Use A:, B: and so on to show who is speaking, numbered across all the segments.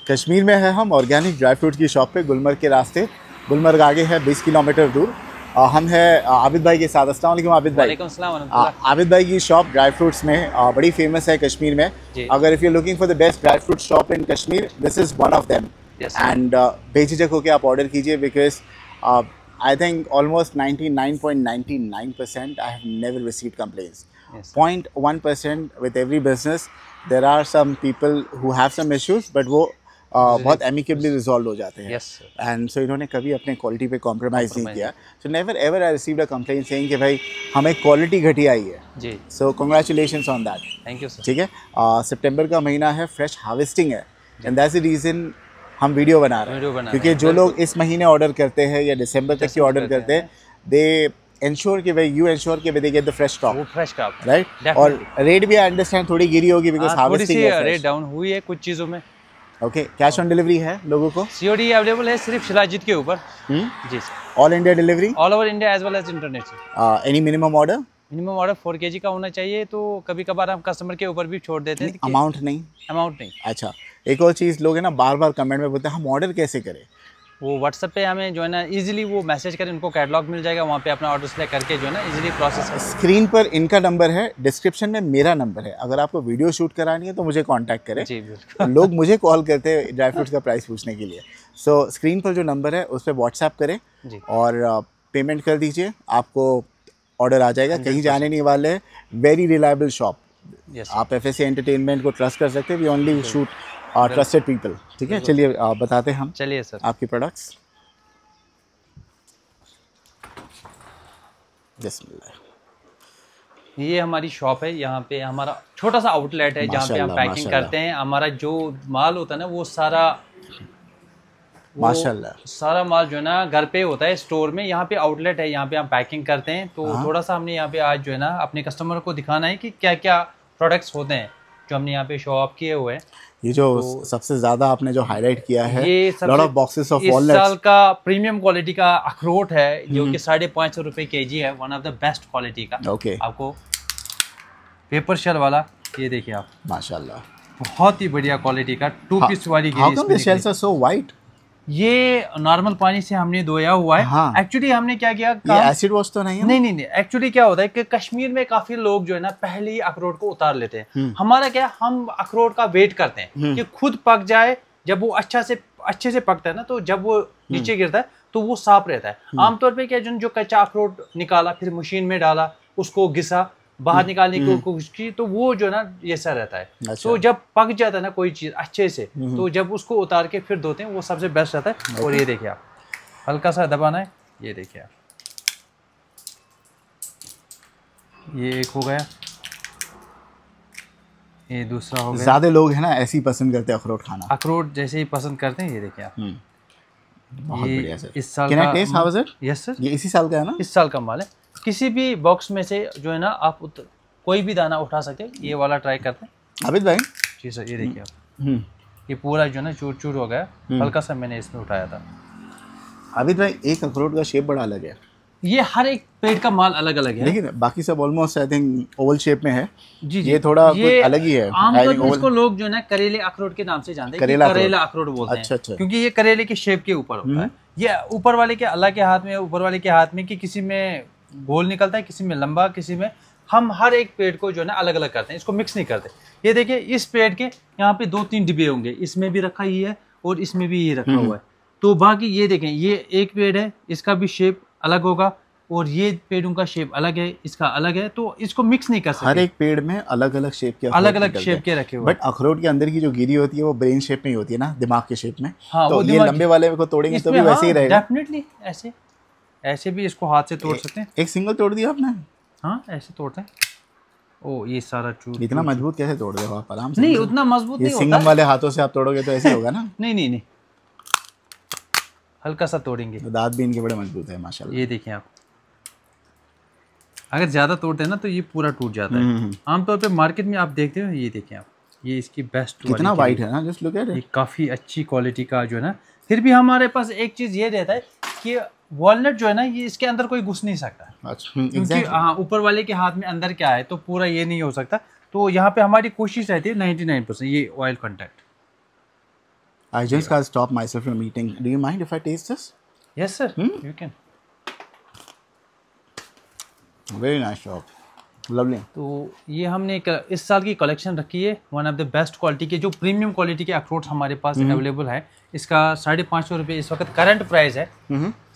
A: कश्मीर में है हम, ऑर्गेनिक ड्राई फ्रूट की शॉप पे, गुलमर्ग के रास्ते। गुलमर्ग आगे है 20 किलोमीटर दूर। हम हैं आबिद भाई के साथ। अस्सलाम वालेकुम आबिद भाई।
B: वालेकुम अस्सलाम।
A: आबिद भाई की शॉप ड्राई फ्रूट्स में बड़ी फेमस है कश्मीर में। अगर if you looking for the best dry fruit shop in Kashmir, this is one of them. And बेझिझक होकर आप ऑर्डर कीजिए, because I think almost 99.99% I have never received complaints. 0.1% with every business there are some people who have some issues, but वो बहुत amicably resolved हो जाते हैं. And so इन्होंने कभी अपने क्वालिटी पे कॉम्प्रोमाइज़ नहीं किया. So never ever I received a complaint saying कि भाई हमें क्वालिटी घटिया आई है. जी. So congratulations on that.
B: Thank you sir.
A: ठीक है. सितंबर का महीना है, फ्रेश हार्वेस्टिंग है, and that's the reason हम वीडियो बना रहे हैं, क्योंकि जो लोग इस महीने ऑर्डर करते हैं या दिसंबर तक की ऑर्डर करते हैं, दे इंश्योर कि भाई यू इंश्योर कि they get the fresh stock, right. और रेट भी आई अंडरस्टैंड थोड़ी गिरी होगी, बिकॉज़ हार्वेस्टिंग है,
B: रेट डाउन हुई है कुछ चीज़ों में।
A: ओके, कैश ऑन डिलीवरी है लोगों को?
B: सीओडी अवेलेबल है सिर्फ शिलाजीत के ऊपर। जी sir.
A: All India delivery?
B: All over India as well as international.
A: Any minimum order?
B: Minimum order 4 kg का होना चाहिए, तो कभी कभार हम कस्टमर के ऊपर भी छोड़ देते हैं।
A: अमाउंट नहीं?
B: अमाउंट नहीं।
A: अच्छा, एक और चीज़ लोग है ना बार बार कमेंट में बोलते हैं हम ऑर्डर कैसे करें?
B: वो व्हाट्सएप पे हमें जो है ना इजीली वो मैसेज करें, उनको कैटलॉग मिल जाएगा, वहाँ पे अपना ऑर्डर सेलेक्ट करके जो है ना इजीली प्रोसेस।
A: स्क्रीन पर इनका नंबर है, डिस्क्रिप्शन में मेरा नंबर है, अगर आपको वीडियो शूट करानी है तो मुझे कांटेक्ट करें।
B: जी बिल्कुल।
A: लोग मुझे कॉल करते हैं ड्राई फ्रूट्स का प्राइस पूछने के लिए। सो स्क्रीन पर जो नंबर है उस पर व्हाट्सएप करें और पेमेंट कर दीजिए, आपको ऑर्डर आ जाएगा, कहीं जाने नहीं वाले हैं। Very reliable shop. आप FSC एंटरटेनमेंट को ट्रस्ट कर सकते हैं। We only shoot trusted people. ठीक है, चलिए बताते हैं हम।
B: चलिए सर,
A: आपके प्रोडक्ट्स।
B: ये हमारी शॉप है, यहाँ पे हमारा छोटा सा आउटलेट है जहाँ पे हम पैकिंग करते हैं। हमारा जो माल होता है ना वो सारा
A: माशाल्लाह
B: सारा माल जो है ना घर पे होता है स्टोर में। यहाँ पे आउटलेट है, यहाँ पे हम पैकिंग करते हैं। तो थोड़ा सा हमने यहाँ पे आज जो है ना अपने कस्टमर को दिखाना है कि क्या क्या प्रोडक्ट्स होते हैं जो हमने यहाँ पे शो ऑफ किए हुए हैं।
A: ये जो सबसे ज्यादा आपने जो हाईलाइट किया है,
B: ये
A: lot of boxes of
B: walnuts, इस साल का प्रीमियम क्वालिटी का अखरोट है जो कि 550 रुपए kg है। One of the best quality का।
A: ओके,
B: आपको पेपर शेल वाला ये देखिए आप,
A: माशाल्लाह
B: बहुत ही बढ़िया क्वालिटी का 2 पीस वाली।
A: How come the shells are so white?
B: ये नॉर्मल पानी से हमने धोया हुआ है। एक्चुअली हमने क्या किया,
A: ये एसिड वॉश तो नहीं है?
B: नहीं। एक्चुअली क्या होता है कि कश्मीर में काफी लोग जो है ना पहले ही अखरोट को उतार लेते हैं। हमारा क्या, हम अखरोट का वेट करते हैं कि खुद पक जाए। जब वो अच्छे से पकता है ना, तो जब वो नीचे गिरता है तो वो साफ रहता है। आमतौर पर क्या, जो कच्चा अखरोट निकाला, फिर मशीन में डाला, उसको घिसा, बाहर निकालने की कोशिश की, तो वो जो ना ये सा रहता है। अच्छा। तो जब पक जाता है ना कोई चीज़ अच्छे से, तो जब उसको उतार के फिर धोते हैं, वो सबसे बेस्ट रहता है। और ये देखिए आप, हल्का सा दबाना है, ये देखिए आप, ये एक हो गया, ये दूसरा हो गया।
A: ज़्यादा लोग है ना ऐसे ही पसंद करते हैं अखरोट खाना,
B: अखरोट जैसे ही पसंद करते हैं। ये देखिए आप,
A: बहुत बढ़िया सर।
B: इस साल
A: का test how is it?
B: Yes sir,
A: ये इसी साल का है ना?
B: इस साल का माल है। किसी भी बॉक्स में से जो है ना आप कोई भी दाना उठा सकते हैं। ये वाला ट्राई करते हैं
A: आबिद भाई।
B: जी सर, ये देखिए आप, ये पूरा जो है ना चूर चूर हो गया। हल्का सा मैंने इसमें उठाया था।
A: आबिद भाई, एक अखरोट का शेप बड़ा अलग है।
B: ये हर एक पेड़ का माल अलग अलग है,
A: लेकिन बाकी सब almost I think Oval shape में है।
B: जी,
A: ये थोड़ा अलग ही है।
B: आमतौर पर इसको लोग जो है ना करेले अखरोट के नाम से जानते हैं, करेला अखरोट बोलते हैं।
A: अच्छा।
B: क्योंकि ये करेले के शेप के ऊपर होता है। ये ऊपर वाले के, अल्लाह के हाथ में, ऊपर वाले के हाथ में, कि किसी में गोल निकलता है, किसी में लंबा, किसी में। हम हर एक पेड़ को जो है ना अलग अलग करते हैं, इसको मिक्स नहीं करते। ये देखिए, इस पेड़ के यहाँ पे 2-3 डिब्बे होंगे, इसमें भी रखा ही है और इसमें भी ये रखा हुआ है। तो बाकी ये देखें, ये एक पेड़ है, इसका भी शेप अलग होगा, और ये पेड़ों का शेप अलग है, इसका अलग है। तो इसको मिक्स नहीं कर सकते।
A: हर एक पेड़ में अलग अलग शेप के
B: रखे हुए।
A: बट अखरोट के अंदर की जो गिरी होती है वो ब्रेन शेप में ही होती है ना, दिमाग के शेप में।
B: हाँ,
A: तो ये लंबे वाले को तोड़ेंगे तो भी वैसे ही रहेगा।
B: डेफिनेटली ऐसे भी इसको हाथ से तोड़ सकते हैं।
A: एक सिंगल तोड़ दिया आपने?
B: हाँ, ऐसे तोड़ते हैं। ओ, ये सारा चूर।
A: इतना मजबूत कैसे तोड़ रहे हो आप? आराम से।
B: नहीं, उतना मजबूत नहीं होता।
A: सिंगम वाले हाथों से आप तोड़ोगे तो ऐसे होगा ना?
B: नहीं, हल्का सा तोड़ेंगे।
A: दांत भी इनके बड़े मजबूत है माशाल्लाह।
B: ये देखिए आप, अगर ज्यादा तोड़ते हैं ना तो ये पूरा टूट जाता है। आमतौर पे मार्केट में आप देखते हो, ये देखिए आप, ये इसकी बेस्ट
A: कितना वाइट है ना, जस्ट लुक एट इट।
B: ये काफी अच्छी क्वालिटी का जो है ना। फिर भी हमारे पास एक चीज ये रहता है कि वॉलनट जो है ना, ये इसके अंदर कोई घुस नहीं सकता।
A: अच्छा,
B: क्योंकि हाँ, ऊपर वाले के हाथ में अंदर क्या है, तो पूरा ये नहीं हो सकता। तो यहाँ पे हमारी कोशिश रहती है 99% ये oil content.
A: I just got to stop myself from eating. Do you mind if I taste this?
B: Yes sir, you can.
A: Very nice job. Lovely.
B: तो ये हमने इस साल की कलेक्शन रखी है, one of the best quality के जो प्रीमियम क्वालिटी के अखरोट हमारे पास अवेलेबल है। इसका 550 रुपये इस वक्त करंट प्राइस है।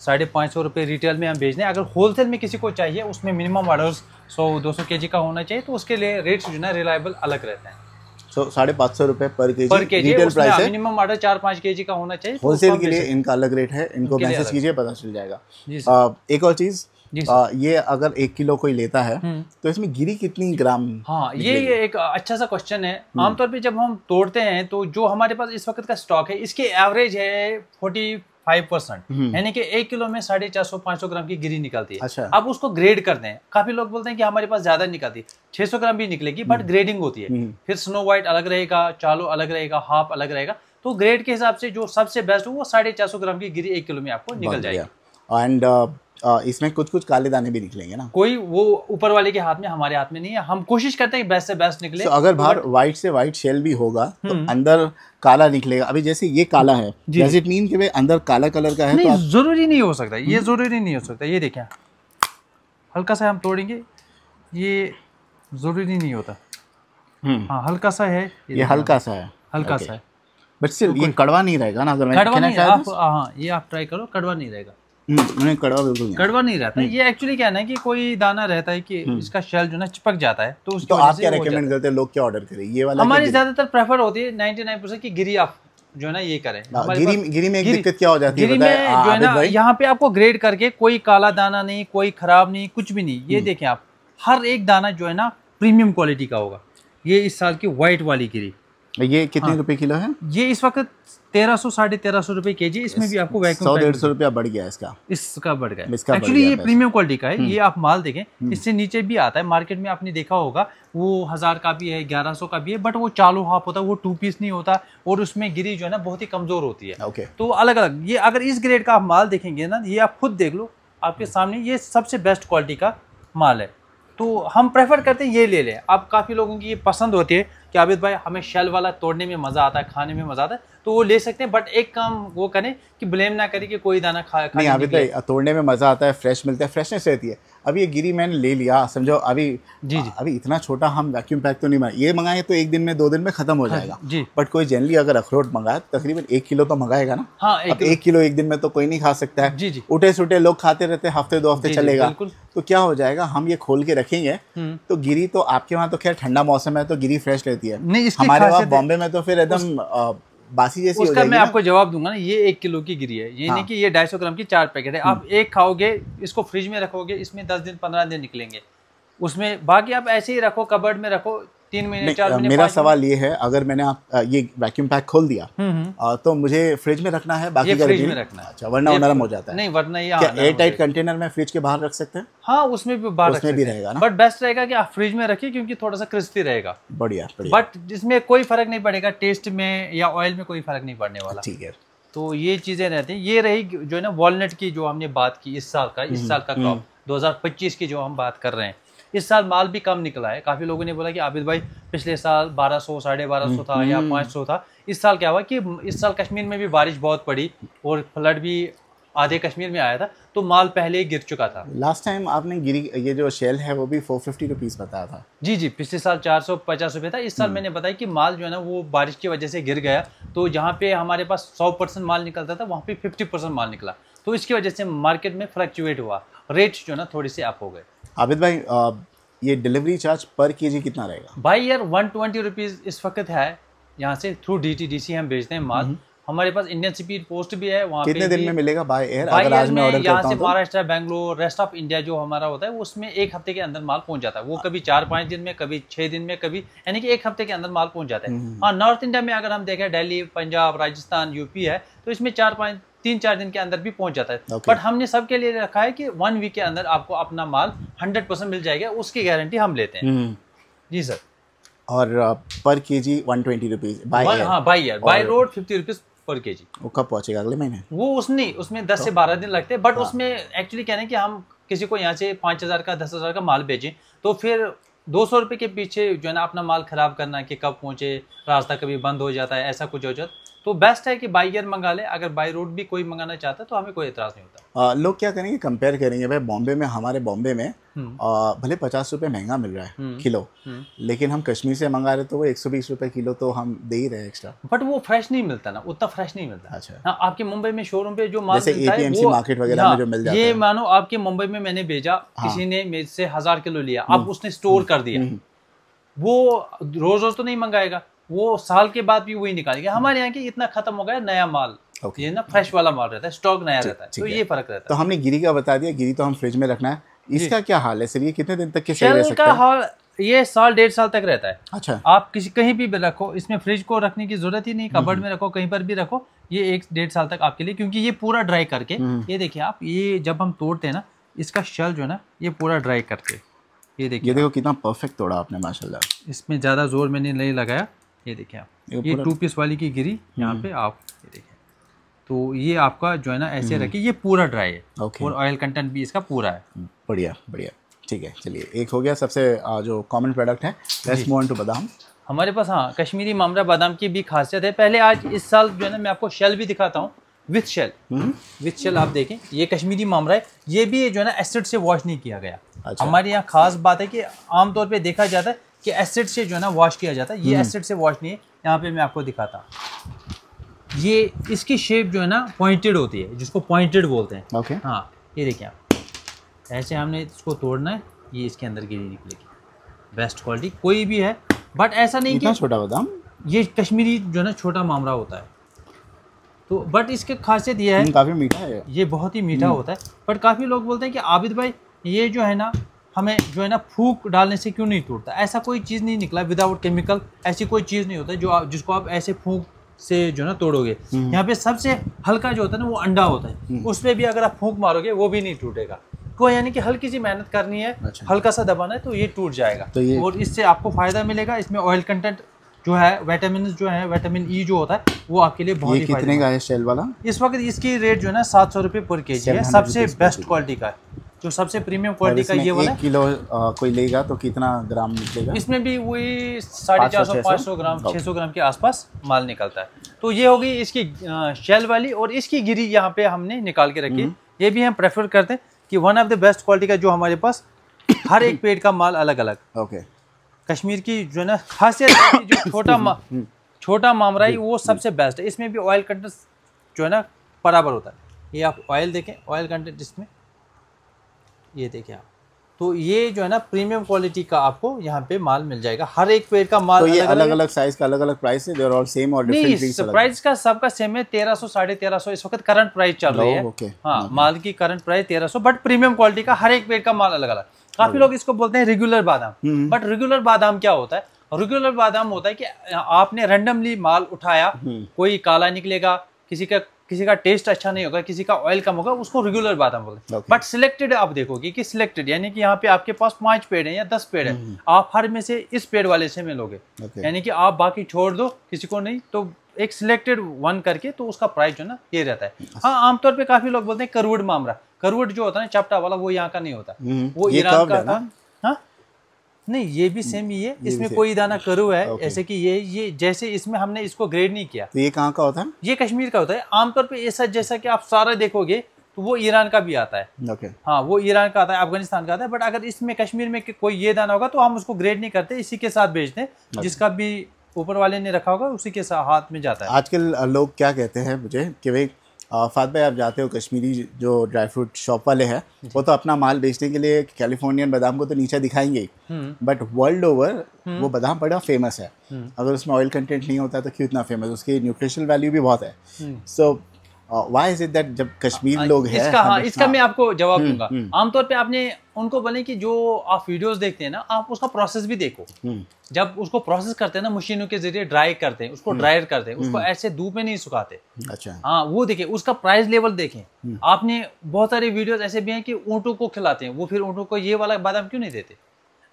B: 550 रुपये रिटेल में हम बेच रहे हैं। अगर होलसेल में किसी को चाहिए, उसमें मिनिमम ऑर्डर्स 100-200 kg का होना चाहिए, तो उसके लिए रेट्स जो है रिलायबल अलग रहते हैं।
A: 550 रुपये पर केजी
B: रिटेल प्राइस है। मिनिमम ऑर्डर 4-5 kg का होना चाहिए।
A: होलसेल के लिए इनका अलग रेट है, इनको मैसेज कीजिए, पता चल जाएगा। एक और चीज, ये अगर 1 किलो कोई लेता है तो इसमें गिरी कितनी ग्राम?
B: हाँ, ये एक अच्छा सा क्वेश्चन है। आमतौर पे जब हम तोड़ते हैं तो जो हमारे पास इस वक्त का स्टॉक है, इसके एवरेज है 45%, यानी कि 1 किलो में 450-500 ग्राम की गिरी निकलती है।
A: अच्छा।
B: अब उसको ग्रेड करते हैं। काफी लोग बोलते हैं कि हमारे पास ज्यादा निकलती है, 600 ग्राम भी निकलेगी, बट ग्रेडिंग होती है। फिर स्नो व्हाइट अलग रहेगा, चालो अलग रहेगा, हाफ अलग रहेगा। तो ग्रेड के हिसाब से जो सबसे बेस्ट हो वो 450 ग्राम की गिरी 1 किलो में आपको निकल जाएगी।
A: एंड इसमें कुछ काले दाने भी निकलेंगे ना?
B: कोई वो ऊपर वाले के हाथ में, हमारे हाथ में नहीं है। हम कोशिश करते हैं बेस्ट से बेस्ट निकले।
A: अगर बाहर व्हाइट से व्हाइट शेल भी होगा तो अंदर काला निकलेगा। अभी जैसे ये काला है, डज इट मीन कि वे अंदर काला कलर का है?
B: नहीं, तो जरूरी नहीं हो सकता, ये जरूरी नहीं हो सकता। ये देखिए, हल्का सा हम तोड़ेंगे, ये जरूरी नहीं होता। हाँ, हल्का सा है ये
A: हल्का सा है,
B: हल्का सा है,
A: बट स्टिल ये कड़वा नहीं रहेगा ना? अगर मैं
B: कड़वा नहीं, हाँ, ये आप ट्राई करो, कड़वा नहीं रहेगा।
A: कड़वा बिल्कुल नहीं,
B: कड़वा नहीं रहता। ये एक्चुअली क्या है ना कि कोई दाना रहता है कि इसका शेल जो ना चिपक जाता है, तो उसकी
A: आप क्या रेकमेंड करते हैं लोग क्या ऑर्डर करें? ये वाला
B: हमारी ज्यादातर प्रेफर होती है 99% की गिरी आप जो है ना ये करें।
A: गिरी में एक दिक्कत क्या हो जाती है?
B: गिरी में जो है ना, यहाँ पे आपको ग्रेड करके कोई काला दाना नहीं, कोई खराब नहीं, कुछ भी नहीं। ये देखें आप, हर एक दाना जो है ना प्रीमियम क्वालिटी का होगा। ये इस साल की व्हाइट वाली गिरी,
A: ये कितने रुपए किलो है?
B: ये इस वक्त 1300-1350 रुपए केजी। इसमें भी आपको वैक्यूम
A: 100-150 रुपया बढ़ गया
B: इसका बढ़ गया। एक्चुअली ये प्रीमियम क्वालिटी का है। ये आप माल देखें, इससे नीचे भी आता है मार्केट में, आपने देखा होगा, वो 1000 का भी है, 1100 का भी है, बट वो चालू हाफ होता है, वो 2 पीस नहीं होता, और उसमें गिरी जो है ना बहुत ही कमजोर होती है। तो अलग अलग, ये अगर इस ग्रेड का आप माल देखेंगे ना, ये आप खुद देख लो आपके सामने, ये सबसे बेस्ट क्वालिटी का माल है। तो हम प्रेफर करते हैं ये ले लें। अब काफ़ी लोगों की ये पसंद होती है कि आबिद भाई हमें शेल वाला तोड़ने में मज़ा आता है, खाने में मज़ा आता है, तो वो ले सकते हैं। बट एक काम वो करें कि ब्लेम ना करें कि कोई दाना
A: नहीं। आबिद भाई तोड़ने में मज़ा आता है, फ्रेश मिलता है, फ्रेशनेस रहती है। अभी ये गिरी मैंने ले लिया, समझो अभी अभी इतना छोटा हम वैक्यूम पैक तो नहीं मंगाए, ये मंगाए तो 1 दिन में 2 दिन में खत्म हो जाएगा। बट कोई जनरली अगर अखरोट मंगाए तकरीबन 1 किलो तो मंगाएगा ना।
B: हाँ,
A: 1 किलो 1 दिन में तो कोई नहीं खा सकता है। उठे सुटे लोग खाते रहते हैं, हफ्ते 2 हफ्ते चलेगा। तो क्या हो जाएगा, हम ये खोल के रखेंगे तो गिरी तो आपके वहाँ तो खैर ठंडा मौसम है तो गिरी फ्रेश रहती है, हमारे वहाँ बॉम्बे में तो फिर एकदम बासी जैसी हो जाएगी।
B: मैं आपको जवाब दूंगा ना, ये 1 किलो की गिरी है, ये नहीं कि ये 250 ग्राम की 4 पैकेट है। आप एक खाओगे, इसको फ्रिज में रखोगे, इसमें 10 दिन 15 दिन निकलेंगे, उसमें बाकी आप ऐसे ही रखो, कबर्ड में रखो, 3 महीने 4 महीने।
A: मेरा सवाल ये है, अगर मैंने ये वैक्यूम पैक खोल दिया तो मुझे फ्रिज में रखना है? बाकी
B: फ्रिज में रखना है।
A: अच्छा, वरना नरम हो जाता है?
B: नहीं, वरना ये
A: क्या एयर टाइट कंटेनर में फ्रिज के बाहर रख सकते हैं?
B: हाँ, उसमें भी बाहर
A: उसमें भी रहेगा ना,
B: बट बेस्ट रहेगा कि आप फ्रिज में रखिए, क्योंकि थोड़ा सा क्रिस्पी रहेगा।
A: बढ़िया।
B: बट जिसमें कोई फर्क नहीं पड़ेगा, टेस्ट में या ऑयल में कोई फर्क नहीं पड़ने वाला।
A: ठीक है।
B: तो ये चीजें रहती हैं। ये रही जो है ना वॉलनट की, जो हमने बात की इस साल का क्रॉप 2025 की जो हम बात कर रहे हैं। इस साल माल भी कम निकला है। काफ़ी लोगों ने बोला कि आबिद भाई पिछले साल 1200 1250 था या 500 था। इस साल क्या हुआ कि इस साल कश्मीर में भी बारिश बहुत पड़ी और फ्लड भी आधे कश्मीर में आया था, तो माल पहले ही गिर चुका था।
A: लास्ट टाइम आपने गिरी ये जो शेल है वो भी 450 रुपीज़ बताया था।
B: जी, पिछले साल 450 रुपये था। इस साल मैंने बताया कि माल जो है ना वो बारिश की वजह से गिर गया, तो जहाँ पे हमारे पास 100% माल निकलता था वहाँ पे 50% माल निकला, तो इसकी वजह से मार्केट में फ्लक्चुएट हुआ, रेट्स जो है ना थोड़ी सी अप हो गए।
A: आबिद भाई ये डिलीवरी चार्ज पर केजी कितना रहेगा?
B: भाई यार 120 रुपीज़ इस वक्त है। यहाँ से थ्रू DTDC हम भेजते हैं माल। हमारे पास इंडियन स्पीड पोस्ट भी है। वहाँ
A: कितने दिन में मिलेगा बाय एयर?
B: अगर आज मैं ऑर्डर करता हूं तो Maharashtra, Bangalore, rest of India जो हमारा होता है उसमें 1 हफ्ते के अंदर माल पहुंच जाता है। वो कभी 4-5 दिन में, कभी 6 दिन में, कभी यानी कि 1 हफ्ते के अंदर माल पहुंच जाता है। हाँ, नॉर्थ इंडिया में अगर हम देखें, दिल्ली, पंजाब, राजस्थान, यूपी है, तो इसमें 3-4 दिन के अंदर भी पहुंच जाता है। बट हमने सबके लिए रखा है कि 1 वीक के अंदर आपको अपना माल 100% मिल जाएगा, उसकी गारंटी हम लेते हैं। जी सर।
A: और पर केजी 120 रुपीज़ बाय एयर?
B: हाँ, by air, by road 50 rupees पर केजी।
A: वो कब पहुंचेगा? अगले महीने?
B: वो उसमें 10 से 12 दिन लगते हैं। बट उसमें एक्चुअली क्या है कि हम किसी को यहाँ से 5000 का 10,000 का माल भेजें तो फिर 200 रुपये के पीछे जो है ना अपना माल खराब करना कि कब पहुंचे, रास्ता कभी बंद हो जाता है, ऐसा कुछ हो जाता, तो बेस्ट है कि बाई एयर मंगा ले। अगर बाई रोड भी कोई मंगाना चाहता है तो हमें कोई एतराज़ नहीं होता।
A: लोग क्या करेंगे, कंपेयर करेंगे, भाई बॉम्बे में, हमारे बॉम्बे में भले 50 रुपये महंगा मिल रहा है किलो, लेकिन हम कश्मीर से मंगा रहे तो वो 120 रुपये किलो तो हम दे ही रहे हैं एक्स्ट्रा।
B: बट वो फ्रेश नहीं मिलता ना, उतना फ्रेश नहीं मिलता।
A: अच्छा।
B: हाँ, आपके मुंबई में शोरूम पे जो माल
A: जैसे
B: मिलता है
A: APMC मार्केट वगैरह में जो मिल जाता है,
B: ये मानो आपके मुंबई में मैंने भेजा, किसी ने मेरे से 1000 किलो लिया, अब उसने स्टोर कर दिया, वो रोज रोज तो नहीं मंगाएगा, वो साल के बाद भी वही निकालेगा। हमारे यहाँ के इतना खत्म हो गया नया माल, ये ना फ्रेश वाला माल रहता है, स्टॉक नया रहता है, तो ये फर्क रहता है।
A: तो हमने गिरी का बता दिया, गिरी तो हम फ्रिज में रखना है, इसका क्या हाल है सर, ये कितने दिन तक के सही रह सकता है?
B: हाल ये साल 1.5 साल तक रहता है।
A: अच्छा।
B: आप कहीं भी रखो, इसमें फ्रिज को रखने की जरूरत ही नहीं, कबर्ड में रखो, कहीं पर भी रखो, ये 1-1.5 साल तक आपके लिए, क्योंकि ये पूरा ड्राई करके, ये देखिए आप, ये जब हम तोड़ते हैं ना, इसका शेल जो है ना ये पूरा ड्राई करके, ये देखिए,
A: ये देखो कितना परफेक्ट तोड़ा आपने माशाल्लाह।
B: इसमें ज़्यादा जोर मैंने नहीं लगाया, ये देखिए आप, ये 2 पीस वाली की गिरी यहाँ पे आप ये देखिए, तो ये आपका जो है ना ऐसे रखिए, ये पूरा ड्राई है और ऑयल कंटेंट भी इसका पूरा है।
A: बढ़िया बढ़िया, ठीक है, चलिए एक हो गया सबसे जो कॉमन प्रोडक्ट है। लेट्स मूव ऑन टू बादाम।
B: हमारे पास हाँ कश्मीरी मामरा बादाम की भी खासियत है। पहले आज इस साल जो है ना मैं आपको शेल भी दिखाता हूँ, विथ शेल, विथ शेल आप देखें, ये कश्मीरी मामरा है, ये भी जो है ना एसिड से वॉश नहीं किया गया। अच्छा। हमारे यहाँ खास बात है कि आमतौर पे देखा जाता है कि एसिड से जो है ना वॉश किया जाता है, ये एसिड से वॉश नहीं है। यहाँ पे मैं आपको दिखाता हूँ, ये इसकी शेप जो है ना पॉइंटेड होती है, जिसको पॉइंटेड बोलते हैं।
A: ओके।
B: हाँ ये देखिए आप, ऐसे हमने इसको तोड़ना है, ये इसके अंदर गिरी निकलेगी, बेस्ट क्वालिटी कोई भी है, बट ऐसा नहीं कि
A: छोटा बादाम, ये
B: कश्मीरी जो है ना छोटा मामरा होता है, तो बट इसकी खासियत ये है
A: काफ़ी मीठा है, ये
B: बहुत ही मीठा होता है। बट काफ़ी लोग बोलते हैं कि आबिद भाई ये जो है ना हमें जो है ना फूक डालने से क्यों नहीं टूटता, ऐसा कोई चीज़ नहीं निकला, विदाउट केमिकल ऐसी कोई चीज़ नहीं होता है जो जिसको आप ऐसे फूक से जो है ना तोड़ोगे। यहाँ पे सबसे हल्का जो होता है ना वो अंडा होता है, उस पर भी अगर आप फूक मारोगे वो भी नहीं टूटेगा। तो यानी कि हल्की सी मेहनत करनी है, अच्छा। हल्का सा दबाना है तो ये टूट जाएगा, तो ये और इससे आपको फायदा मिलेगा। इसमें ऑयल कंटेंट जो है, विटामिन जो है, विटामिन ई जो होता है वो आपके लिए बहुत ही फायदेमंद है।
A: कितने का है शेल वाला?
B: इस वक्त इसकी रेट जो है ना 700 रुपये पर केजी है, सबसे बेस्ट क्वालिटी का है, जो सबसे प्रीमियम क्वालिटी का ये वाला।
A: 1 किलो कोई लेगा तो कितना ग्राम निकलेगा? इसमें
B: भी वही 450-500 ग्राम 600 ग्राम के आसपास माल निकलता है। तो ये होगी इसकी शेल वाली, और इसकी गिरी यहाँ पे हमने निकाल के रखी है। ये भी हम प्रेफर करते हैं कि one of the best quality का जो हमारे पास हर एक पेड़ का माल अलग अलग।
A: ओके।
B: कश्मीर की जो है ना खासियत है कि जो छोटा मामराई वो सबसे बेस्ट है। इसमें भी ऑयल कंटेंट जो है ना बराबर होता है। ये आप ऑयल देखें, ऑयल कंटेंट इसमें ये देखें आप, तो ये जो है ना प्रीमियम क्वालिटी का आपको यहाँ पे माल मिल जाएगा। हर एक पेड़ का माल
A: तो ये अलग अलग साइज का अलग अलग प्राइस है, दे आर ऑल सेम और डिफरेंट?
B: नहीं, प्राइस का सबका सेम है। 1300 1350 इस वक्त करंट प्राइस चल रही है। हाँ, माल की current price 1300, but premium quality का हर एक पेड़ का माल अलग अलग। काफी लोग इसको बोलते हैं रेगुलर बादाम, बट रेगुलर बादाम क्या होता है? रेगुलर बादाम होता है कि आपने रैंडमली माल उठाया, कोई काला निकलेगा, किसी का टेस्ट अच्छा नहीं होगा, किसी का ऑयल कम होगा, उसको रेगुलर बादाम बोलते हैं। बट सिलेक्टेड आप देखोगे कि सिलेक्टेड यानी कि यहाँ पे आपके पास 5 पेड़ हैं या 10 पेड़ हैं, आप हर में से इस पेड़ वाले से मिलोगे। यानी कि आप बाकी छोड़ दो, किसी को नहीं, तो एक सिलेक्टेड वन करके, तो उसका प्राइस जो ना ये रहता है। हाँ, आमतौर पे काफी लोग बोलते हैं करवुड मामरा, करवुड जो होता है चपटा वाला, वो यहाँ का नहीं होता, वो ईरान का था। हाँ नहीं, ये भी सेम ही है, इसमें कोई दाना करू है। ऐसे कि ये जैसे इसमें हमने इसको ग्रेड नहीं किया।
A: तो ये कहाँ का होता है? ये
B: कश्मीर का होता है। आमतौर पे ऐसा जैसा कि आप सारा देखोगे तो वो ईरान का भी आता है। हाँ, वो ईरान का आता है, अफगानिस्तान का आता है। बट अगर इसमें कश्मीर में कोई ये दाना होगा तो हम उसको ग्रेड नहीं करते, इसी के साथ बेचते हैं। जिसका भी ऊपर वाले ने रखा होगा उसी के साथ हाथ में जाता है।
A: आजकल लोग क्या कहते हैं मुझे कि भाई फात भाई, आप जाते हो कश्मीरी जो ड्राई फ्रूट शॉप वाले हैं, वो तो अपना माल बेचने के लिए कैलिफोर्नियन बादाम को तो नीचे दिखाएंगे ही, बट वर्ल्ड ओवर वो बादाम बड़ा फेमस है। अगर उसमें ऑयल कंटेंट नहीं होता तो क्यों इतना फेमस? उसकी न्यूट्रिशनल वैल्यू भी बहुत है। So why is it that जब कश्मीर लोग हैं?
B: इसका मैं आपको जवाब दूंगा। आमतौर पे आपने उनको बोले कि जो आप वीडियोस देखते हैं ना, आप उसका प्रोसेस भी देखो। जब उसको प्रोसेस करते हैं ना, मशीनों के जरिए ड्राई करते हैं, उसको ड्रायर करते हैं, उसको ऐसे धूप में नहीं सुखाते।
A: अच्छा।
B: हाँ, वो देखिए, उसका प्राइस लेवल देखें। आपने बहुत सारे वीडियोस ऐसे भी हैं कि ऊँटों को खिलाते हैं, वो फिर ऊँटों को ये वाला बादाम क्यों नहीं देते?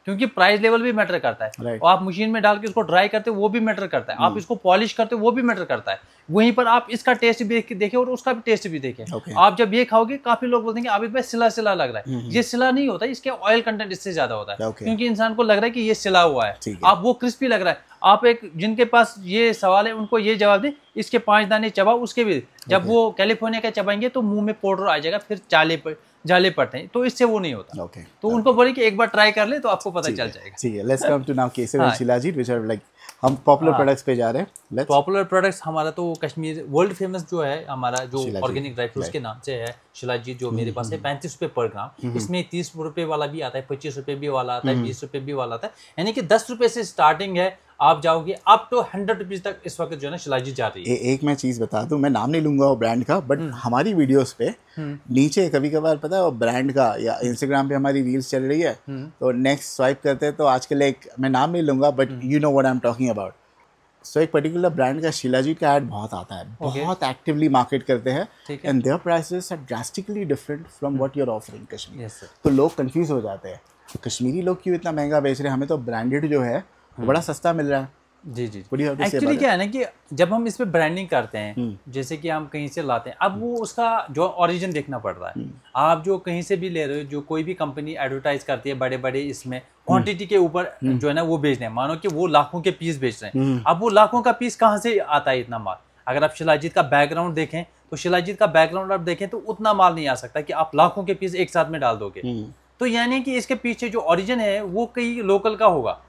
B: क्योंकि प्राइस लेवल भी मैटर करता है। और आप मशीन में डाल के इसको ड्राई करते हो वो भी मैटर करता है, आप इसको पॉलिश करते हो वो भी मैटर करता है। वहीं पर आप इसका टेस्ट भी देखें और उसका भी टेस्ट भी देखें। आप जब ये खाओगे काफी लोग बोलते हैं कि आबिद भाई सिला सिला लग रहा है, ये सिला नहीं होता, इसके ऑयल कंटेंट इससे ज्यादा होता है, क्योंकि इंसान को लग रहा है कि ये सिला हुआ है, आप वो क्रिस्पी लग रहा है। आप एक जिनके पास ये सवाल है उनको ये जवाब दें, इसके 5 दाने चबाओ, उसके भी जब वो कैलिफोर्निया का चबाएंगे तो मुंह में पाउडर आ जाएगा, फिर जाले पड़ते हैं, तो इससे वो नहीं होता। तो उनको बोले कि एक बार ट्राई कर ले तो आपको पता चल जाएगा।
A: ठीक है, let's come to now kesar and shilajit which are like, हम पॉपुलर प्रोडक्ट्स पे जा रहे हैं।
B: पॉपुलर प्रोडक्ट्स हमारा तो कश्मीर वर्ल्ड फेमस जो है हमारा जो ऑर्गेनिक ड्राई फ्रूट्स के नाम से है शिलाजीत, जो मेरे पास है 35 रुपए पर ग्राम। इसमें 30 रुपए वाला भी आता है, 25 रुपए भी वाला आता है, 20 रुपए भी वाला आता है, यानी कि 10 रुपए से स्टार्टिंग है, आप जाओगे अप टू 100 रुपीज तक इस वक्त जो है ना शिलाजीत जा रही है।
A: एक मैं चीज़ बता दूं, मैं नाम नहीं लूंगा वो ब्रांड का, बट हमारी वीडियोस पे नीचे कभी कभार पता है वो ब्रांड का, या इंस्टाग्राम पे हमारी रील्स चल रही है तो नेक्स्ट स्वाइप करते हैं तो आजकल एक, मैं नाम नहीं लूंगा but you know what I am talking about, so एक पर्टिकुलर ब्रांड का शिलाजीत का ऐड बहुत आता है, बहुत एक्टिवली मार्केट करते हैं, and their prices are drastically different from what you are offering Kashmir. तो लोग कंफ्यूज हो जाते हैं, कश्मीरी लोग क्यों इतना महंगा बेच रहे हैं, हमें तो ब्रांडेड जो है बड़ा सस्ता मिल रहा है।
B: जी जी, एक्चुअली क्या है ना कि जब हम इस पे ब्रांडिंग करते हैं, जैसे कि हम कहीं से लाते हैं, अब वो उसका जो ओरिजिन देखना पड़ रहा है। आप जो कहीं से भी ले रहे हो, जो कोई भी कंपनी एडवर्टाइज करती है बड़े बड़े इसमें क्वांटिटी के ऊपर जो है ना वो बेच रहे हैं, मानो कि वो लाखों के पीस बेच रहे हैं। अब वो लाखों का पीस कहाँ से आता है इतना माल? अगर आप शिलाजीत का बैकग्राउंड देखें तो शिलाजीत का बैकग्राउंड आप देखें तो उतना माल नहीं आ सकता कि आप लाखों के पीस एक साथ में डाल दोगे। तो यानी कि इसके पीछे जो ओरिजिन है वो कहीं लोकल का होगा।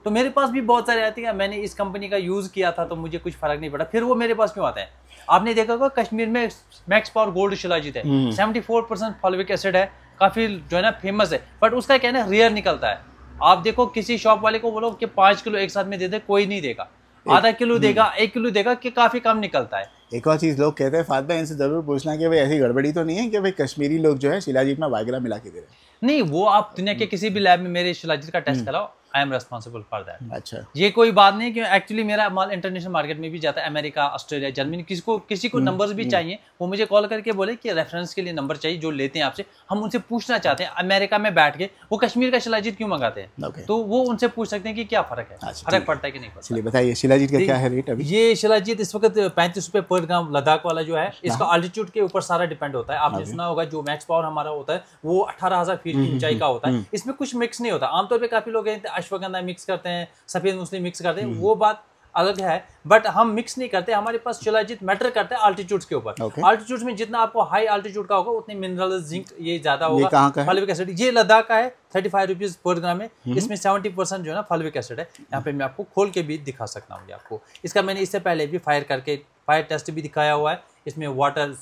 B: तो मेरे पास भी बहुत सारे आते हैं, मैंने इस कंपनी का यूज किया था तो मुझे कुछ फर्क नहीं पड़ा, फिर वो मेरे पास क्यों आते हैं? आपने देखा होगा कश्मीर में मैक्स पावर गोल्ड शिलाजीत है, 74% फॉलिक एसिड है, काफी जो है ना फेमस है, बट उसका क्या है ना रेयर निकलता है। आप देखो किसी शॉप वाले को बोलो कि 5 किलो एक साथ में दे दे, कोई नहीं देगा, आधा किलो देगा, 1 किलो देगा, कि काफी कम निकलता है।
A: एक और चीज लोग कहते हैं फात भाई इनसे जरूर पूछना कि भाई ऐसी गड़बड़ी तो नहीं है कि भाई कश्मीरी लोग जो है शिलाजीत में वाइग्रा मिला के दे रहे हैं?
B: नहीं, वो आप दुनिया के किसी भी लैब में मेरे शिलाजीत का टेस्ट कराओ, I am responsible for that.
A: अच्छा,
B: ये कोई बात नहीं, क्यों एक्चुअली मेरा माल इंटरनेशनल मार्केट में भी जाता है, अमेरिका, ऑस्ट्रेलिया, जर्मनी, किसी को नंबर्स भी चाहिए, वो मुझे कॉल करके बोले कि रेफरेंस के लिए नंबर चाहिए, जो लेते हैं आपसे, हम उनसे पूछना चाहते हैं अमेरिका में बैठ के वो कश्मीर का शिलाजीत क्यों मंगाते हैं, तो वो उनसे पूछ सकते हैं कि क्या फर्क है, फर्क पड़ता है कि नहीं पड़ता।
A: चलिए बताइए शिलाजीत का क्या है रेट अभी?
B: ये शिलाजीत इस वक्त 35 रुपए पर ग्राम, लद्दाख वाला जो है, इसका अल्टीट्यूड के ऊपर सारा डिपेंड होता है। आपने सुना होगा जो मैक्स पावर हमारा होता है वो 18,000 फीट की ऊंचाई का होता है, इसमें कुछ मिक्स नहीं होता। आमतौर पे काफी लोग अश्वगंधा मिक्स करते हैं, सफेद मूंगफली मिक्स करते हैं, वो बात अलग है, बट हम मिक्स नहीं करते। हमारे पास शिलाजीत मैटर करता है अल्टीट्यूड्स के ऊपर। अल्टीट्यूड्स में जितना आपको हाई अल्टीट्यूड का होगा उतने मिनरल, जिंक ये ज्यादा होगा। फॉलिक एसिड ये लद्दाख का है, 35 रुपीज पर ग्राम है, इसमें 70% जो है ना फॉलिक एसिड है। यहाँ पे मैं आपको खोल के भी दिखा सकता हूँ आपको, इसका मैंने इससे पहले भी फायर टेस्ट भी दिखाया हुआ है, इसमें वाटर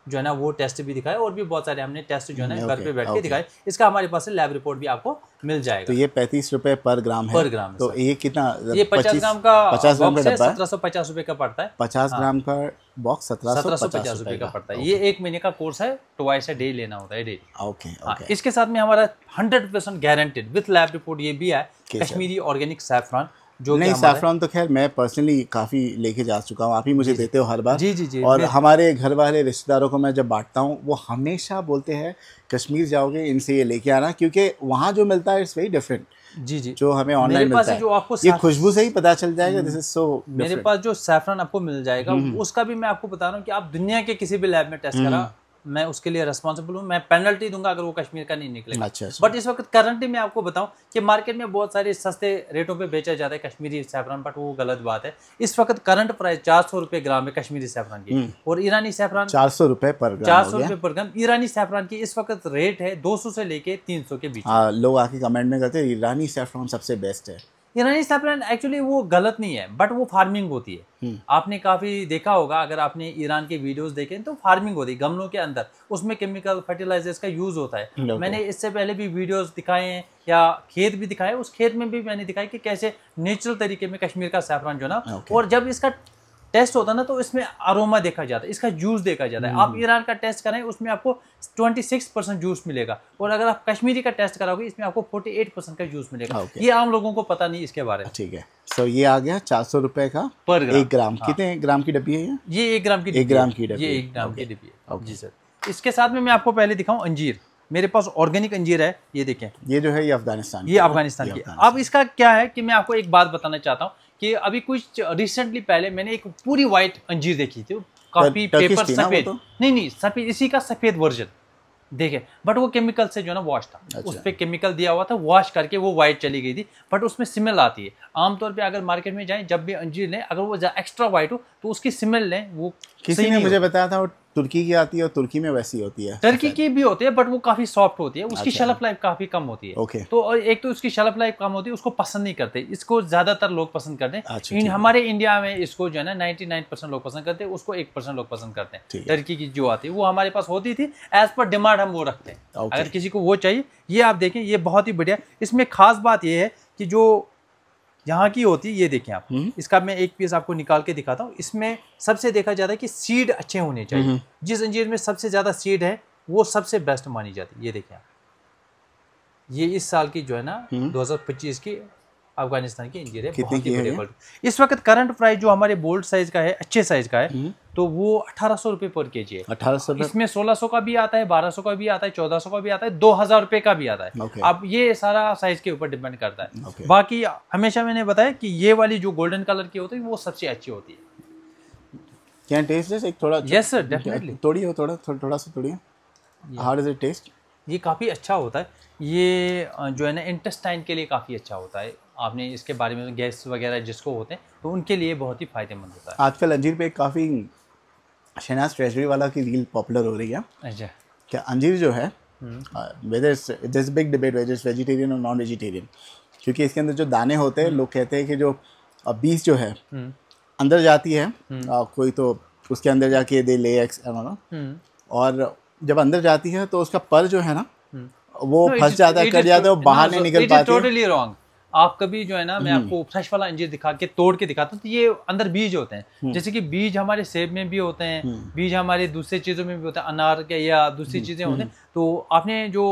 B: जो है ना वो टेस्ट भी दिखाए, और भी बहुत सारे हमने टेस्ट जो है ना घर पे बैठ के दिखाए। इसका हमारे पास लैब रिपोर्ट भी आपको मिल जाएगा।
A: तो ये 35 रुपए पर ग्राम है, पर ग्राम, तो ये कितना?
B: ये 50 ग्राम का 1750 रुपए का पड़ता है।
A: 50 ग्राम का बॉक्स 1750 रुपए का पड़ता है।
B: ये 1 महीने का कोर्स है, ट्वाइस अ डे लेना होता है, डेली।
A: ओके।
B: इसके साथ में हमारा 100% गारंटेड विथ लैब रिपोर्ट ये भी है कश्मीरी ऑर्गेनिक सैफरॉन, जो
A: नहीं सैफरॉन तो खैर मैं पर्सनली काफ़ी लेके जा चुका हूँ, आप ही मुझे देते हो हर बार।
B: जी जी जी।
A: और हमारे घर वाले रिश्तेदारों को मैं जब बांटता हूँ वो हमेशा बोलते हैं कश्मीर जाओगे इनसे ये लेके आना, क्योंकि वहाँ जो मिलता है इट्स वेरी डिफरेंट।
B: जी जी,
A: जो हमें ऑनलाइन मिलता है, जो आपको ये खुशबू से ही पता चल जाएगा दिस इज सो।
B: मेरे पास जो सैफरॉन आपको मिल जाएगा उसका भी मैं आपको बता रहा हूँ कि आप दुनिया के किसी भी लैब में टेस्ट करा, मैं उसके लिए रिस्पॉन्सिबल हूँ, मैं पेनल्टी दूंगा अगर वो कश्मीर का नहीं निकलेगा।
A: अच्छा।
B: बट इस वक्त करंटली मैं आपको बताऊं कि मार्केट में बहुत सारे सस्ते रेटों पे बेचा जाता है कश्मीरी सैफरॉन, बट वो गलत बात है। इस वक्त करंट प्राइस 400 रुपए ग्राम है कश्मीरी सैफरॉन की, और ईरानी सैफरॉन
A: 400 रुपए पर ग्राम।
B: 400 रुपए पर ग्राम ईरानी सैफरॉन की इस वक्त रेट है 200 से लेके 300 के बीच।
A: लोग आके कमेंट में कहते हैं ईरानी सैफरॉन सबसे बेस्ट है।
B: ईरानी सैफरॉन एक्चुअली वो गलत नहीं है, बट वो फार्मिंग होती है। आपने काफी देखा होगा, अगर आपने ईरान के वीडियोस देखे तो फार्मिंग होती है गमलों के अंदर, उसमें केमिकल फर्टिलाइजर्स का यूज होता है। मैंने इससे पहले भी वीडियोस दिखाए हैं या खेत भी दिखाए, उस खेत में भी मैंने दिखाया कि कैसे नेचुरल तरीके में कश्मीर का सैफरॉन जो ना, और जब इसका टेस्ट होता है ना तो इसमें अरोमा देखा जाता है, इसका जूस देखा जाता है। आप ईरान का टेस्ट करें उसमें आपको 26% जूस मिलेगा, और अगर आप कश्मीरी का टेस्ट कराओगे इसमें आपको 48% का जूस मिलेगा। ये आम लोगों को पता नहीं इसके बारे में।
A: ठीक है, सो ये आ गया 400 रुपए का पर ग्राम। 1 ग्राम कितने ग्राम की डब्बी है
B: ये 1 ग्राम की,
A: 1 ग्राम की डब्बी,
B: ये 1 ग्राम की डब्बी है जी सर। इसके साथ में मैं आपको पहले दिखाऊं अंजीर। मेरे पास ऑर्गेनिक अंजीर है, ये देखें,
A: ये जो है ये अफगानिस्तान,
B: ये अफगानिस्तान की। अब इसका क्या है कि मैं आपको एक बात बताना चाहता हूँ कि अभी कुछ रिसेंटली पहले मैंने एक पूरी व्हाइट अंजीर देखी थी, काफी पेपर सफेद, नहीं सफेद, इसी का सफेद वर्जन देखे, बट वो केमिकल से जो है ना वॉश था। अच्छा। उस पर केमिकल दिया हुआ था, वॉश करके वो व्हाइट चली गई थी, बट उसमें स्मेल आती है। आमतौर पे अगर मार्केट में जाएं, जब भी अंजीर लें, अगर वो एक्स्ट्रा व्हाइट हो तो उसकी स्मेल लें, वो
A: किसी ने मुझे बताया था वो तुर्की की आती है और तुर्की में वैसी होती है,
B: टर्की की भी होती है, बट वो काफी सॉफ्ट होती है, उसकी शेल्फ लाइफ काफी कम होती है।
A: ओके।
B: तो और एक तो उसकी शेल्फ लाइफ कम होती है, उसको पसंद नहीं करते, इसको ज्यादातर लोग पसंद करते हैं। अच्छा, हमारे इंडिया में इसको जो है ना 99% लोग पसंद करते हैं, उसको 1% लोग पसंद करते हैं। टर्की की जो आती है वो हमारे पास होती थी, एज पर डिमांड हम वो रखते हैं। अगर किसी को वो चाहिए, ये आप देखें, ये बहुत ही बढ़िया। इसमें खास बात ये है कि जो यहाँ की होती है, ये देखें आप, इसका मैं एक पीस आपको निकाल के दिखाता हूँ। इसमें सबसे देखा जाता है कि सीड अच्छे होने चाहिए, जिस अंजीर में सबसे ज्यादा सीड है वो सबसे बेस्ट मानी जाती है। ये देखें आप, ये इस साल की जो है ना 2025 की अफगानिस्तान की अंजीर है, बहुत ही बढ़िया क्वालिटी। इस वक्त करंट प्राइस जो हमारे बोल्ड साइज का है, अच्छे साइज का है, तो वो 1800 रुपये पर केजी है।
A: 1800।
B: इसमें 1600 का भी आता है, 1200 का भी आता है, 1400 का भी आता है, 2000 रुपये का भी आता है। अब ये सारा साइज के ऊपर डिपेंड करता है। बाकी हमेशा मैंने बताया कि ये वाली जो गोल्डन कलर की होती है वो सबसे अच्छी होती है।
A: कैन टेस्ट दिस एक थोड़ा?
B: Yes sir, definitely.
A: तोड़िए, थोड़ा सा तोड़िए। How does it taste?
B: ये काफ़ी अच्छा होता है, ये जो है ना इंटेस्टाइन के लिए काफ़ी अच्छा होता है। आपने इसके बारे में, गैस वगैरह जिसको होते हैं तो उनके लिए बहुत ही फायदेमंद होता है।
A: आजकल अंजीर पे काफ़ी शहनाज ट्रेजरी वाला की रील पॉपुलर हो रही है।
B: अच्छा, क्या
A: अंजीर जो है, whether it's big debate whether it's vegetarian और नॉन वेजिटेरियन, क्योंकि इसके अंदर जो दाने होते हैं, लोग कहते हैं कि जो बीज जो है अंदर जाती है, कोई तो उसके अंदर जाके दे ले एक्स, और जब अंदर जाती है तो उसका पर जो है ना वो फंस जाता है, कट जाता है, वो बाहर नहीं निकल पाती।
B: Totally wrong. आप कभी जो है ना, मैं आपको फ्रेश वाला अंजीर दिखा के तोड़ के दिखाता हूँ, तो ये अंदर बीज होते हैं। जैसे कि बीज हमारे सेब में भी होते हैं, बीज हमारे दूसरे चीज़ों में भी होते हैं, अनार के या दूसरी चीज़ें होते हैं। तो आपने जो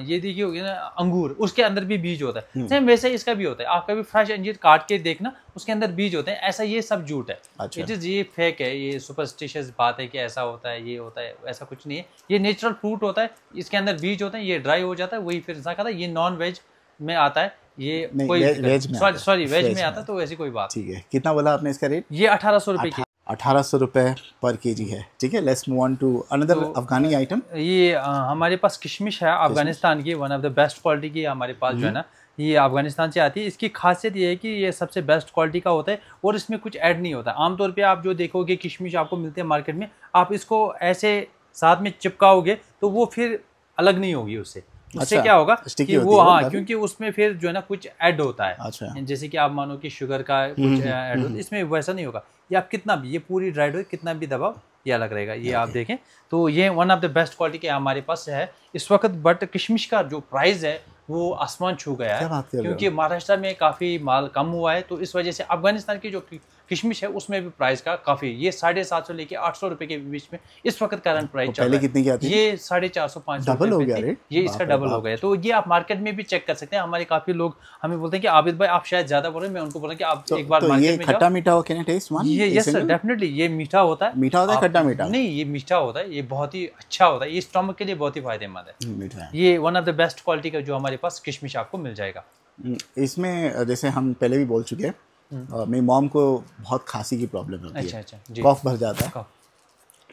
B: ये देखी होगी ना अंगूर, उसके अंदर भी बीज होता है, सेम वैसे इसका भी होता है। आप कभी फ्रेश अंजीर काट के देखना, उसके अंदर बीज होते हैं। ऐसा ये सब झूठ है। अच्छा। ये फेक है, ये सुपरस्टिशियस बात है कि ऐसा होता है, ये होता है, ऐसा कुछ नहीं है। ये नेचुरल फ्रूट होता है, इसके अंदर बीज होते हैं, ये ड्राई हो जाता है, वही फिर इंसान खाता है। ये नॉन वेज में आता है, ये कोई वेज में आता है, तो ऐसी कोई बात।
A: ठीक है, कितना बोला आपने इसका रेट?
B: ये 1800 रुपये की,
A: 1800 रुपये पर केजी है। ठीक है, let's move on to another Afghani item.
B: ये हमारे पास किशमिश है अफगानिस्तान की, one of the best quality की हमारे पास जो है ना, ये अफगानिस्तान से आती है। इसकी खासियत ये है कि ये सबसे बेस्ट क्वालिटी का होता है और इसमें कुछ ऐड नहीं होता। आमतौर पे आप जो देखोगे किशमिश आपको मिलते हैं मार्केट में, आप इसको ऐसे साथ में चिपकाओगे तो वो फिर अलग नहीं होगी उससे। उससे क्या होगा कि वो, हाँ, क्योंकि उसमें फिर जो है ना कुछ ऐड होता है। अच्छा। जैसे कि आप मानो कि शुगर का कुछ ऐड होता है, इसमें वैसा नहीं होगा। ये आप कितना भी, ये पूरी ड्राइड हो, कितना भी दबाओ ये अलग रहेगा। ये आप देखें तो ये one of the best quality के हमारे पास है इस वक्त। बट किशमिश का जो प्राइस है वो आसमान छू गया है, क्योंकि महाराष्ट्र में काफ़ी माल कम हुआ है, तो इस वजह से अफगानिस्तान की जो किशमिश है उसमें भी प्राइस का काफ़ी, ये 750 लेके 800 रुपए के बीच में इस वक्त करंट प्राइस चल रहा है।
A: कितनी की आती है?
B: ये 450-500
A: डबल हो गया रेट,
B: ये इसका डबल हो गया। तो ये आप मार्केट में भी चेक कर सकते हैं। हमारे काफ़ी लोग हमें बोलते हैं कि आबिद भाई आप शायद ज़्यादा बोल रहे हैं, मैं उनको बोल रहा हूं कि आप एक बार मार्केट में
A: खट्टा मीठा हो, कैन आई टेस्ट वन?
B: ये यस सर, डेफिनेटली ये मीठा होता है।
A: मीठा होता है, खट्टा मीठा
B: नहीं, ये मीठा होता है, ये बहुत ही अच्छा होता है, ये स्टमक के लिए बहुत ही फायदेमंद है। ये one of the best quality का जो हमारे पास किशमिश आपको मिल जाएगा।
A: इसमें जैसे हम पहले भी बोल चुके हैं, मेरी मॉम को बहुत खांसी की प्रॉब्लम होती है।
B: अच्छा,
A: कफ भर जाता है,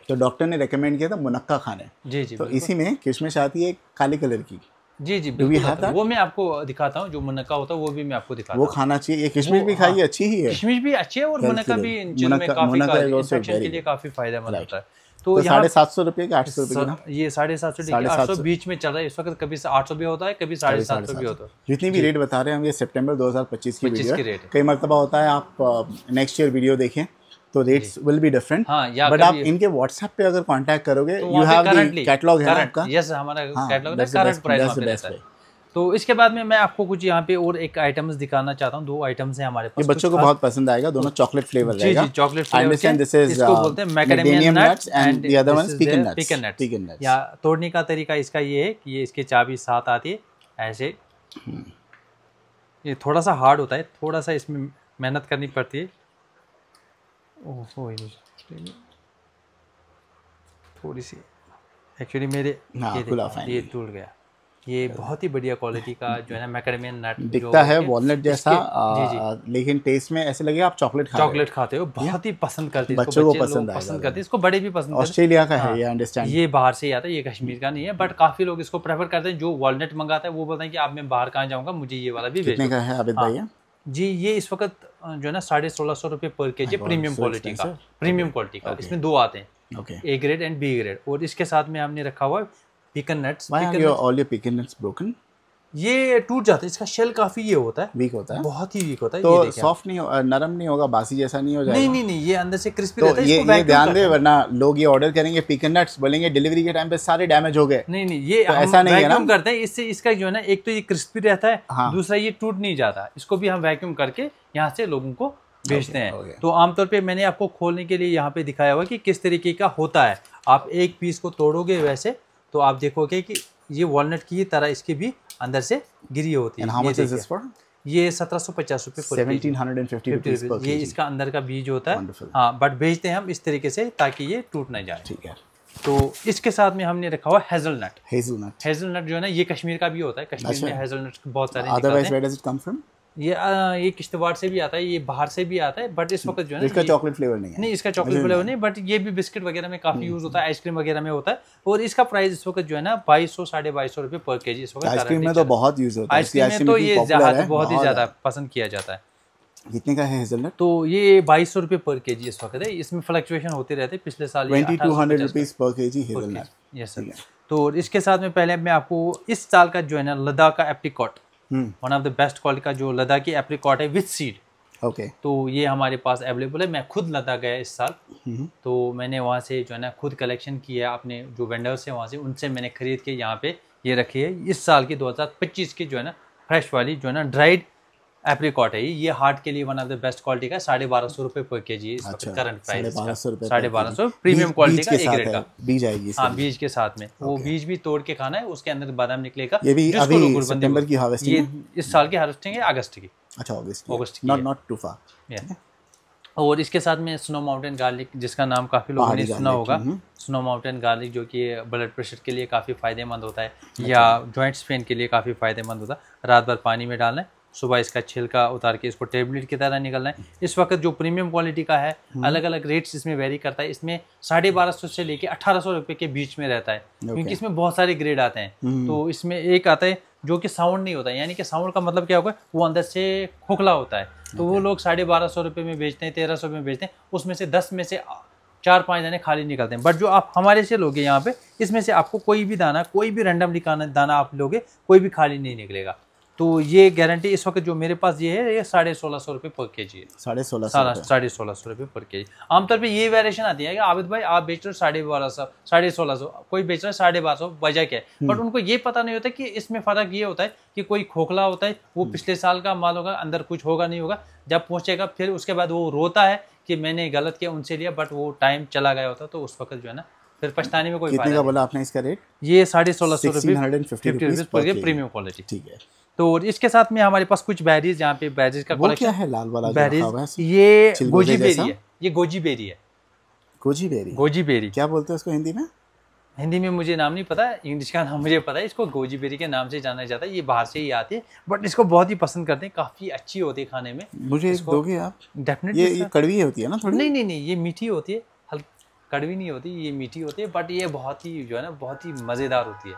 A: तो डॉक्टर ने रेकमेंड किया था मुनक्का खाने।
B: जी,
A: तो इसी में किशमिश आती है काली कलर की।
B: जी, वो मैं आपको दिखाता हूँ, जो मुनक्का होता है वो भी मैं आपको दिखाता हूँ।
A: वो खाना चाहिए। ये किशमिश भी खाइए, अच्छी ही है, किशमिश
B: भी अच्छी है, और मुनक्का भी इन्फेक्शन के लिए काफी फायदेमंद होता है। तो
A: 750 रुपये के 800 रुपये ना,
B: ये 750 800 बीच में चल रहा है इस वक्त। कभी 800 भी होता है, कभी 750 भी होता है।
A: जितनी भी रेट बता रहे हैं हम, ये सितंबर 2025 की वीडियो है। कई मरतबा होता है आप नेक्स्ट ईयर वीडियो देखें तो rates will be different, but आप इनके व्हाट्सएप पे अगर कांटेक्ट करोगे, यू हैव द कैटलॉग है आपका।
B: यस, हमारा कैटलॉग है, करंट प्राइस पे रहता है। तो इसके बाद में मैं आपको कुछ यहाँ पे और एक आइटम्स दिखाना चाहता हूँ। 2 आइटम्स हैं हमारे पास,
A: ये बच्चों को बहुत पसंद आएगा। दोनों चॉकलेट फ्लेवर रहेगा।
B: जी, चॉकलेट फ्लेवर के, इसको बोलते हैं macadamia nuts and the other one pecan nuts. या तोड़ने का तरीका इसका ये है कि ये इसके चाबी साथ आती है ऐसे। ये थोड़ा सा हार्ड होता है, थोड़ा सा इसमें मेहनत करनी पड़ती है। ओहो, थोड़ी सी एक्चुअली मेरे ये टूट गया। ये बहुत ही बढ़िया क्वालिटी का जो है ना मैकेडेमिया नट
A: दिखता है वॉलनट जैसा, लेकिन टेस्ट में ऐसे लगेगा आप चॉकलेट
B: खाते हो। बहुत ही पसंद करते हैं,
A: बच्चों को पसंद
B: करते हैं, इसको बड़े भी पसंद करते हैं।
A: ऑस्ट्रेलिया का है ये, अंडरस्टैंड।
B: ये बाहर से ही आता है, ये कश्मीर का नहीं है, बट काफी लोग इसको प्रेफर करते हैं। जो वॉलनट मंगाता है वो बोलता है कि आप मैं बाहर कहाँ जाऊँगा, मुझे ये वाला भी भेजो।
A: कितने का है आबिद भाई?
B: जी ये इस वक्त जो है ना 1650 रुपये पर केजी प्रीमियम क्वालिटी का, प्रीमियम क्वालिटी का। इसमें 2 आते हैं, A grade and B grade. और इसके साथ में हमने रखा हुआ pecan nuts.
A: All your pecan nuts broken?
B: ये टूट जाता है, इसका शेल काफी ये होता है,
A: वीक होता है,
B: बहुत ही वीक होता है।
A: तो सॉफ्ट नहीं, नरम नहीं होगा, बासी जैसा नहीं हो जाएगा?
B: नहीं, ये अंदर से क्रिस्पी
A: तो
B: रहता है।
A: ये ध्यान दे, वरना लोग ये ऑर्डर करेंगे पिकन नट्स, बोलेंगे डिलीवरी के टाइम पे सारे डैमेज हो गए।
B: नहीं, ये
A: तो ऐसा नहीं है ना,
B: करते हैं इससे। इसका जो है ना, एक तो ये क्रिस्पी रहता है, दूसरा ये टूट नहीं जाता। इसको भी हम वैक्यूम करके यहाँ से लोगों को भेजते हैं। तो आमतौर पे मैंने आपको खोलने के लिए यहाँ पे दिखाया हुआ कि किस तरीके का होता है। आप एक पीस को तोड़ोगे वैसे तो आप देखोगे कि ये वॉलनट की तरह इसकी भी अंदर से गिरी होती है। ये 1750 रुपये,
A: 1750
B: ये इसका अंदर का बीज होता है। हाँ, बट भेजते हैं हम इस तरीके से ताकि ये टूट ना जाए।
A: ठीक है।
B: तो इसके साथ में हमने रखा हुआ हेजलनट जो है ना, ये कश्मीर का भी होता है। कश्मीर में हेजलनट बहुत सारे निकलते हैं। ये किश्तवाड़ से भी आता है, ये बाहर से भी आता है, बट इस वक्त जो है
A: इसका चॉकलेट फ्लेवर नहीं है।
B: नहीं, इसका चॉकलेट फ्लेवर नहीं, बट ये भी बिस्किट वगैरह में काफी यूज होता है, आइसक्रीम वगैरह में होता है। और इसका प्राइस इस वक्त जो है ना 2200-2250 रुपये पर केजी इस वक्त।
A: आइसक्रीम में तो बहुत यूज होता है,
B: आइसक्रीम में तो ये बहुत ही ज्यादा पसंद किया जाता है।
A: कितने का है हेजलनट?
B: तो ये 2200 रुपये पर केजी इस वक्त है। इसमें फ्लक्चुएशन होते रहते हैं। पिछले साल
A: 2200 rupees per KG hazelnut.
B: Yes sir. तो इसके साथ में पहले मैं आपको इस साल का जो है ना लद्दाख का apricot, one of the best quality का जो लद्दाखी एप्रिकॉट है विद सीड।
A: ओके।
B: तो ये हमारे पास अवेलेबल है। मैं खुद लद्दाख गया इस साल, तो मैंने वहाँ से जो है ना खुद कलेक्शन किया, अपने जो वेंडर्स हैं वहाँ से, उनसे मैंने खरीद के यहाँ पे ये रखी है। इस साल की 2025 की जो है ना फ्रेश वाली जो है ना ड्राइड एप्रिकॉट है। ये हार्ट के लिए one of the best quality का 1250 रुपये पर केजी इस वक्त करंट प्राइस। 1250 प्रीमियम क्वालिटी का, एक ग्रेड का
A: बीज आएगी।
B: हाँ, बीज के साथ में वो बीज भी तोड़ के खाना है, उसके अंदर बादाम निकलेगा।
A: ये भी अभी सितंबर की हार्वेस्टिंग,
B: ये इस साल की हार्वेस्टिंग है अगस्त की।
A: अच्छा, अगस्त की, नॉट टू फार।
B: और इसके साथ में स्नो माउंटेन गार्लिक, जिसका नाम काफ़ी लोगों ने सुना होगा। स्नो माउंटेन गार्लिक जो कि ब्लड प्रेशर के लिए काफ़ी फ़ायदेमंद होता है, या जॉइंट्स पेन के लिए काफ़ी फ़ायदेमंद होता है। रात भर पानी में डालना है, सुबह इसका छिलका उतार के इसको टेबलेट की तरह निकलना है। इस वक्त जो प्रीमियम क्वालिटी का है, अलग अलग रेट्स इसमें वेरी करता है। इसमें 1250 से लेके 1800 रुपये के बीच में रहता है, क्योंकि इसमें बहुत सारे ग्रेड आते हैं। तो इसमें एक आता है जो कि साउंड नहीं होता है, यानी कि साउंड का मतलब क्या होगा, वो अंदर से खोखला होता है। तो वो लोग 1250 रुपये में बेचते हैं, 1300 में बेचते हैं। उसमें से 10 में से 4-5 दाने खाली निकलते हैं। बट जो आप हमारे से लोगे यहाँ पे, इसमें से आपको कोई भी दाना, कोई भी रैंडमली दाना आप लोगे, कोई भी खाली नहीं निकलेगा। तो ये गारंटी इस वक्त जो मेरे पास ये है, ये 1650 रुपये पर केजी है। 1650 रुपये पर केजी। आमतौर पे ये वेरिएशन आती है कि आबिद भाई आप बेच रहे हो 1250, 1650, कोई बेच रहा है 1250, वजह क्या है? बट उनको ये पता नहीं होता कि इसमें फ़र्क ये होता है कि कोई खोखला होता है, वो पिछले साल का माल होगा, अंदर कुछ होगा नहीं होगा, जब पहुँचेगा फिर उसके बाद वो रोता है कि मैंने गलत किया, उनसे लिया, बट वो टाइम चला गया होता, तो उस वक्त जो है ना फिर पछताने में कोई
A: फायदा नहीं। बोला आपने इसका रेट?
B: ये 1650 रुपये पर प्रीमियम क्वालिटी। ठीक है। तो इसके साथ में हमारे पास कुछ बेरीज, यहाँ पे बेरीज का कलेक्शन।
A: क्या है लाल वाला
B: बेरीज? ये गोजी बेरी है। ये गोजी बेरी है। गोजी बेरी
A: क्या बोलते हैं उसको हिंदी में?
B: हिंदी में मुझे नाम नहीं पता, इंग्लिश का नाम मुझे पता है। इसको गोजी बेरी के नाम से जाना जाता है। ये बाहर से ही आती है, बट इसको बहुत ही पसंद करते हैं, काफी अच्छी होती है खाने में।
A: मुझे इसको दोगे आप?
B: डेफिनेटली।
A: ये कड़वी होती है ना थोड़ी?
B: नहीं, ये मीठी होती है, कड़वी नहीं होती, ये मीठी होती है, बट ये बहुत ही जो है ना बहुत ही मजेदार होती है।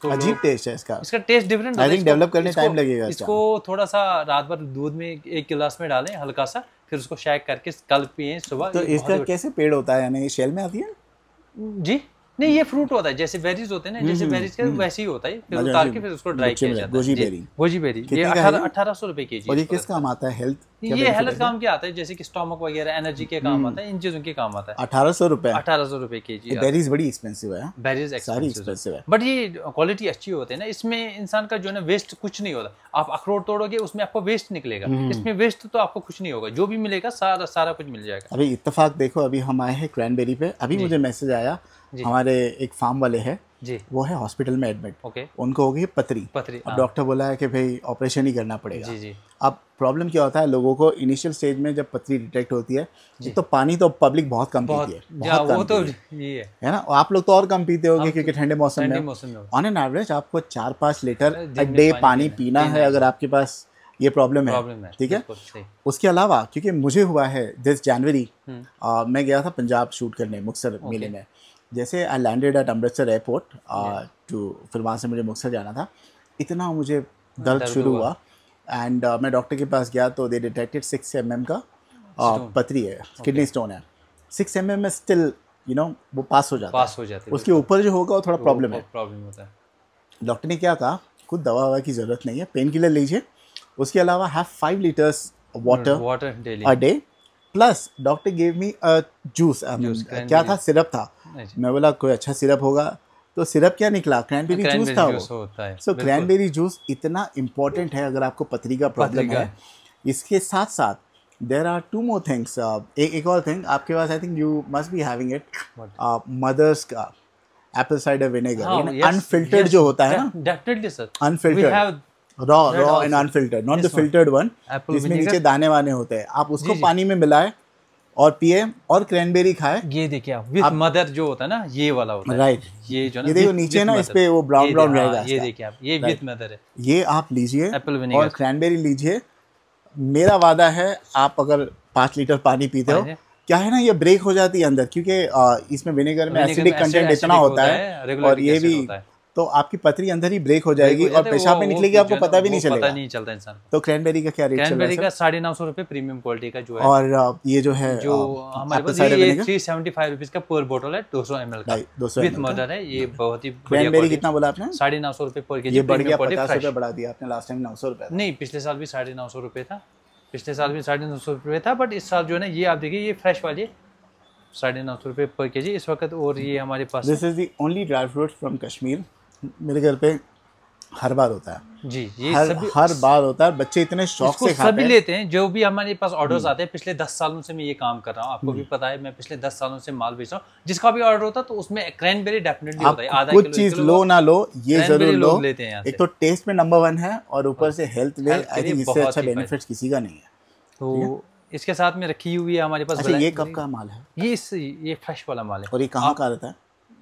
A: अजीब टेस्ट है इसका।
B: इसका टेस्ट डिफरेंट
A: है। आई थिंक डेवलप करने टाइम लगेगा।
B: इसको थोड़ा सा रात भर दूध में 1 गिलास में डालें हल्का सा, फिर उसको शेक करके कल पिए सुबह।
A: तो इसका कैसे पेड़ होता है, यानी शेल में आती है?
B: जी नहीं, ये फ्रूट होता है, जैसे बेरीज होते हैं ना, जैसे बेरीज के वैसे ही होता है। फिर उतार के फिर उसको ड्राई किया जाता है। गोजी बेरी ये 1800 रुपए केजी।
A: और ये किस काम आता है? हेल्थ?
B: ये हेल्थ काम के आता है, जैसे कि स्टोमक वगैरह, एनर्जी के काम आता है, इन चीजों के काम आता है।
A: 1800 रुपए
B: केजी।
A: बेरीज बड़ी एक्सपेंसिव है।
B: बेरीज एक्सपेंसिव है, बट ये क्वालिटी अच्छी होती है ना। इसमें इंसान का जो है ना वेस्ट कुछ नहीं होता। आप अखरोट तोड़ोगे उसमें आपको वेस्ट निकलेगा, इसमें वेस्ट तो आपको कुछ नहीं होगा, जो भी मिलेगा सारा कुछ मिल जाएगा।
A: अभी इत्तेफाक देखो, अभी हम आए हैं क्रैनबेरी पे। अभी मुझे मैसेज आया, हमारे एक फार्म वाले हैं,
B: जी,
A: वो है हॉस्पिटल में एडमिट,
B: ओके,
A: उनको हो गई पथरी। अब डॉक्टर बोला है कि भाई ऑपरेशन ही करना पड़ेगा।
B: जी जी।
A: अब प्रॉब्लम क्या होता है लोगों को इनिशियल स्टेज में जब पथरी डिटेक्ट होती है, तो पानी तो पब्लिक बहुत कम पीती है, बहुत कम पीती है ना। आप लोग तो और कम पीते होगे क्योंकि ठंडे मौसम में ऑन एन एवरेज आपको 4-5 लीटर अ डे पानी पीना है अगर आपके पास ये प्रॉब्लम है, ठीक है। उसके अलावा क्योंकि मुझे हुआ है दिस जनवरी, मैं गया था पंजाब शूट करने मुक्तसर मेले में। जैसे I landed at Amritsar airport too, फिर वहाँ से मुझे मुक्तसर जाना था, इतना मुझे दर्द शुरू हुआ एंड मैं डॉक्टर के पास गया तो दे डिटेक्टेड 6 mm का पथरी है, किडनी स्टोन है। 6 mm में स्टिल यू नो वो पास हो जाता है, उसके ऊपर जो होगा वो थोड़ा प्रॉब्लम होता है। डॉक्टर ने क्या कहा, खुद दवा ववा की ज़रूरत नहीं है, पेन किलर लीजिए, उसके अलावा have 5 litres water a day, plus doctor gave me a juice, क्या था, सिरप था। मैं बोला कोई अच्छा सिरप होगा, तो सिरप क्या निकला, क्रैनबेरी जूस था वो। सो क्रैनबेरी जूस इतना इम्पोर्टेंट है अगर आपको पथरी का प्रॉब्लम है। इसके साथ साथ देयर आर 2 more थिंग्स, एक और थिंग आपके पास, I think you must be having it, mother's का एप्पल साइडर विनेगर, अनफिल्टर्ड जो होता है ना,
B: definitely sir,
A: unfiltered, raw and unfiltered, not the filtered one, जिसमें नीचे दाने वाने होते हैं, आप उसको पानी में मिलाए और पिए और क्रैनबेरी खाए।
B: ये देखिए आप विद मदर जो होता है ना, ये वाला होता है,
A: राइट,
B: ये जो ना,
A: ये देखो नीचे ना इस पे वो ब्राउन ब्राउन रहेगा,
B: ये देखिए आप, ये विद मदर है,
A: ये आप लीजिए और क्रैनबेरी लीजिए। मेरा वादा है आप अगर 5 लीटर पानी पीते हो, क्या है ना, ये ब्रेक हो जाती है अंदर, क्योंकि इसमें विनेगर में एसिडिक कंटेंट इतना होता है और ये भी, तो आपकी पथरी अंदर ही ब्रेक हो जाएगी और पेशाब में निकलेगी, आपको पता भी नहीं चलेगा। इंसान तो क्रैनबेरी का क्या रेट चल रहा है?
B: क्रैनबेरी का 950 रुपए प्रीमियम क्वालिटी का जो है,
A: और ये जो है
B: जो हमारे पास ये 375 रुपीज का पर बोतल है, 200 ml का, 200 विद मदर है। ये बहुत ही
A: क्रैनबेरी कितना बोला आपने?
B: 950 रुपए पर केजी।
A: ये बढ़ गया 50 रुपए बढ़ा दिया आपने, लास्ट टाइम 900 रुपए
B: नहीं, पिछले साल भी 950 रुपए था, पिछले साल भी 950 रुपए था, बट इस साल जो है ना, ये आप देखिए, ये फ्रेश वाली 950 रुपए पर केजी इस वक्त। और ये हमारे पास,
A: this is the only dry fruit from Kashmir. मेरे घर पे हर बार होता है
B: जी, ये
A: हर बार होता है, बच्चे इतने शौक से खाते हैं,
B: सभी लेते हैं। जो भी हमारे पास ऑर्डर्स आते हैं, पिछले 10 सालों से मैं ये काम कर रहा हूँ, आपको भी पता है, मैं पिछले 10 सालों से माल बेच रहा हूँ। जिसका भी ऑर्डर होता है तो उसमें क्रैनबेरी डेफिनेटली होता है, आधा
A: कुछ चीज लो ना लो, ये जरूर लो,
B: लेते हैं।
A: एक तो टेस्ट में नंबर 1 है और ऊपर से हेल्थ में आई थिंक इससे अच्छा बेनिफिट्स किसी का नहीं है।
B: तो इसके साथ में रखी हुई है हमारे पास।
A: अच्छा, ये कब का माल है?
B: ये फ्रेश वाला माल है।
A: और ये कहाँ का रहता है?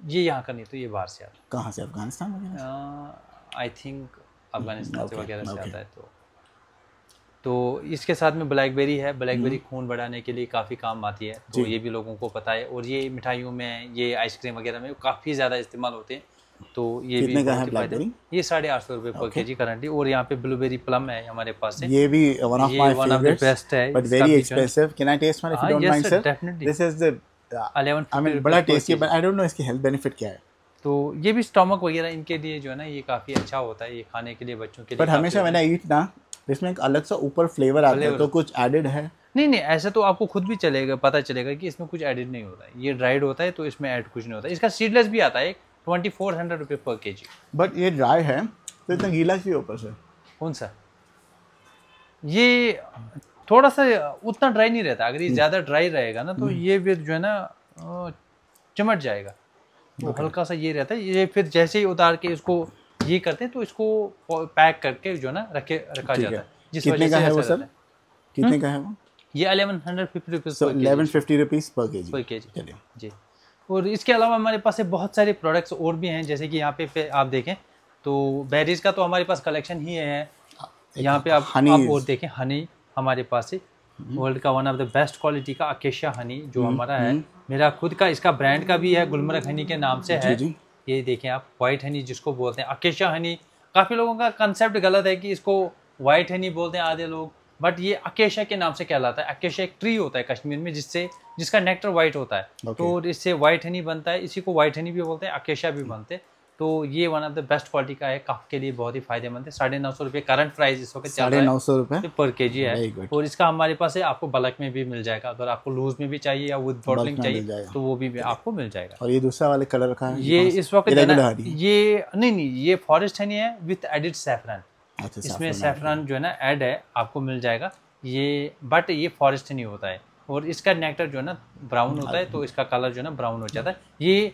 B: ये यहाँ का नहीं, तो ये बाहर से आता है।
A: कहाँ से? अफगानिस्तान वगैरह?
B: आई थिंक अफगानिस्तान से वगैरह से आता है। तो इसके साथ में ब्लैकबेरी है। ब्लैकबेरी खून बढ़ाने के लिए काफ़ी काम आती है, तो ये भी लोगों को पता है। और ये मिठाइयों में, ये आइसक्रीम वगैरह में काफ़ी ज़्यादा इस्तेमाल होते हैं। तो ये भी
A: बहुत ही फायदा।
B: ये 850 रुपए पर केजी करंटली। और यहाँ पे ब्लूबेरी प्लम है हमारे पास,
A: ये भी one of my favourites,
B: best है,
A: but very expensive. Can I taste one if you don't mind sir? This is the
B: 11,
A: I mean बड़ा tasty, but I don't know इसकी हेल्थ बेनिफिट क्या है।
B: तो ये भी स्टमक वगैरह इनके लिए जो है ना, ये काफ़ी अच्छा होता है, ये खाने के लिए, बच्चों के लिए।
A: बट हमेशा मैंने ईट ना, इसमें एक अलग सा ऊपर फ्लेवर आता है, तो कुछ एडेड है?
B: नहीं, ऐसा तो आपको खुद भी चलेगा, पता चलेगा कि इसमें कुछ एडिड नहीं होता है। ये ड्राइड होता है, तो इसमें ऐड कुछ नहीं होता है। इसका सीडलेस भी आता है 2400 रुपये पर केजी।
A: बट ये ड्राई है तो इतना गीला क्यों ऊपर से?
B: कौन सा? ये थोड़ा सा उतना ड्राई नहीं रहता। अगर ये ज़्यादा ड्राई रहेगा ना, तो ये फिर जो है ना चिमट जाएगा। तो हल्का सा ये रहता है। ये फिर जैसे ही उतार के इसको ये करते हैं, तो इसको पैक करके जो है ना रखा जाता है। जिस
A: कितने का है वो सर? कितने का है वो?
B: ये 1150 रुपीज़,
A: 1150 रुपीज़ पर केजी
B: जी। और इसके अलावा हमारे पास बहुत सारे प्रोडक्ट्स और भी हैं, जैसे कि यहाँ पे आप देखें तो बेरीज का तो हमारे पास कलेक्शन ही है। यहाँ पे आप और देखें, हनी हमारे पास है, वर्ल्ड का one of the best quality का अकेशिया हनी जो हमारा है। मेरा खुद का इसका ब्रांड का भी है, गुलमर्ग हनी के नाम से है। ये देखें आप, वाइट हनी जिसको बोलते हैं, अकेशिया हनी। काफ़ी लोगों का कंसेप्ट गलत है कि इसको वाइट हनी बोलते हैं आधे लोग, बट ये अकेशिया के नाम से कहलाता है। अकेशिया एक ट्री होता है कश्मीर में, जिसका नेक्टर वाइट होता है। तो इससे वाइट हनी बनता है, इसी को वाइट हनी भी बोलते हैं, अकेशिया भी बनते हैं। तो ये one of the best quality का है, कफ के लिए बहुत ही फायदेमंद है। 950 रुपये करंट प्राइस इस वक्त चल रहा है,
A: 950 रुपये
B: पर केजी है। और इसका हमारे पास है, आपको बल्क में भी मिल जाएगा। अगर आपको लूज में भी चाहिए या विद बॉटलिंग चाहिए, तो वो भी आपको मिल जाएगा।
A: और ये दूसरा वाले कलर का है,
B: ये इस वक्त ये नहीं, ये फॉरेस्ट हनी है विद एडिड सैफरन। इसमें सैफरन जो है ना ऐड है, आपको मिल जाएगा ये। बट ये फॉरेस्ट हनी होता है, और इसका नेक्टर जो है ना ब्राउन होता है, तो इसका कलर जो है ना ब्राउन हो जाता है। ये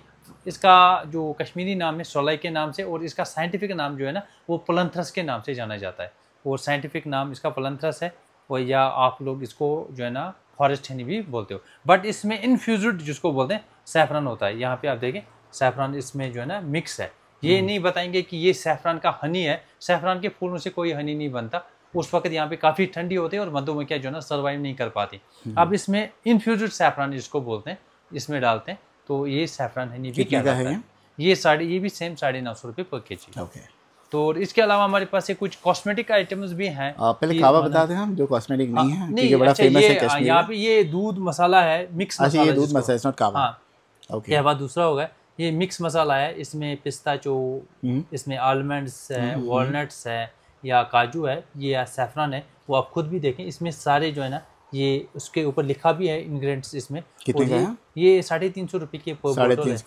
B: इसका जो कश्मीरी नाम है सोलाई के नाम से, और इसका साइंटिफिक नाम जो है ना वो पलंथ्रस के नाम से जाना जाता है, और साइंटिफिक नाम इसका पलंथ्रस है, और या आप लोग इसको जो है ना फॉरेस्ट हनी भी बोलते हो। बट इसमें इन्फ्यूज्ड जिसको बोलते हैं सैफरन होता है। यहाँ पे आप देखें सैफरन इसमें जो है ना मिक्स है। ये नहीं बताएंगे कि ये सैफरन का हनी है, सैफरन के फूलों से कोई हनी नहीं बनता। उस वक्त यहाँ पे काफ़ी ठंडी होती है और मधुमक्खियाँ जो है ना सर्वाइव नहीं कर पाती। अब इसमें इन्फ्यूज्ड सैफरन जिसको बोलते हैं इसमें डालते हैं, तो ये सैफरन हनी भी क्या है, ये भी सेम 950 रुपये पर केजी। तो इसके अलावा हमारे पास ये कुछ कॉस्मेटिक आइटम्स भी हैं।
A: पहले कावा बता दें हम, जो कॉस्मेटिक नहीं है, नहीं बड़ा
B: अच्छा,
A: फेमस है कश्मीर।
B: यहाँ पे ये दूध मसाला है, मिक्स मसाला।
A: ये दूध मसाला, इट्स नॉट कावा।
B: हाँ, क्या बात दूसरा होगा, ये मिक्स मसाला है। इसमें पिस्ताचो, इसमें आलमंड्स है, वॉलनट्स है या काजू है, ये या सैफरन है, वो आप खुद भी देखें। इसमें सारे जो है ना ये उसके ऊपर लिखा भी है इंग्रेडिएंट्स इसमें।
A: कितने का है?
B: ये 350 रुपये की पर बोतल है।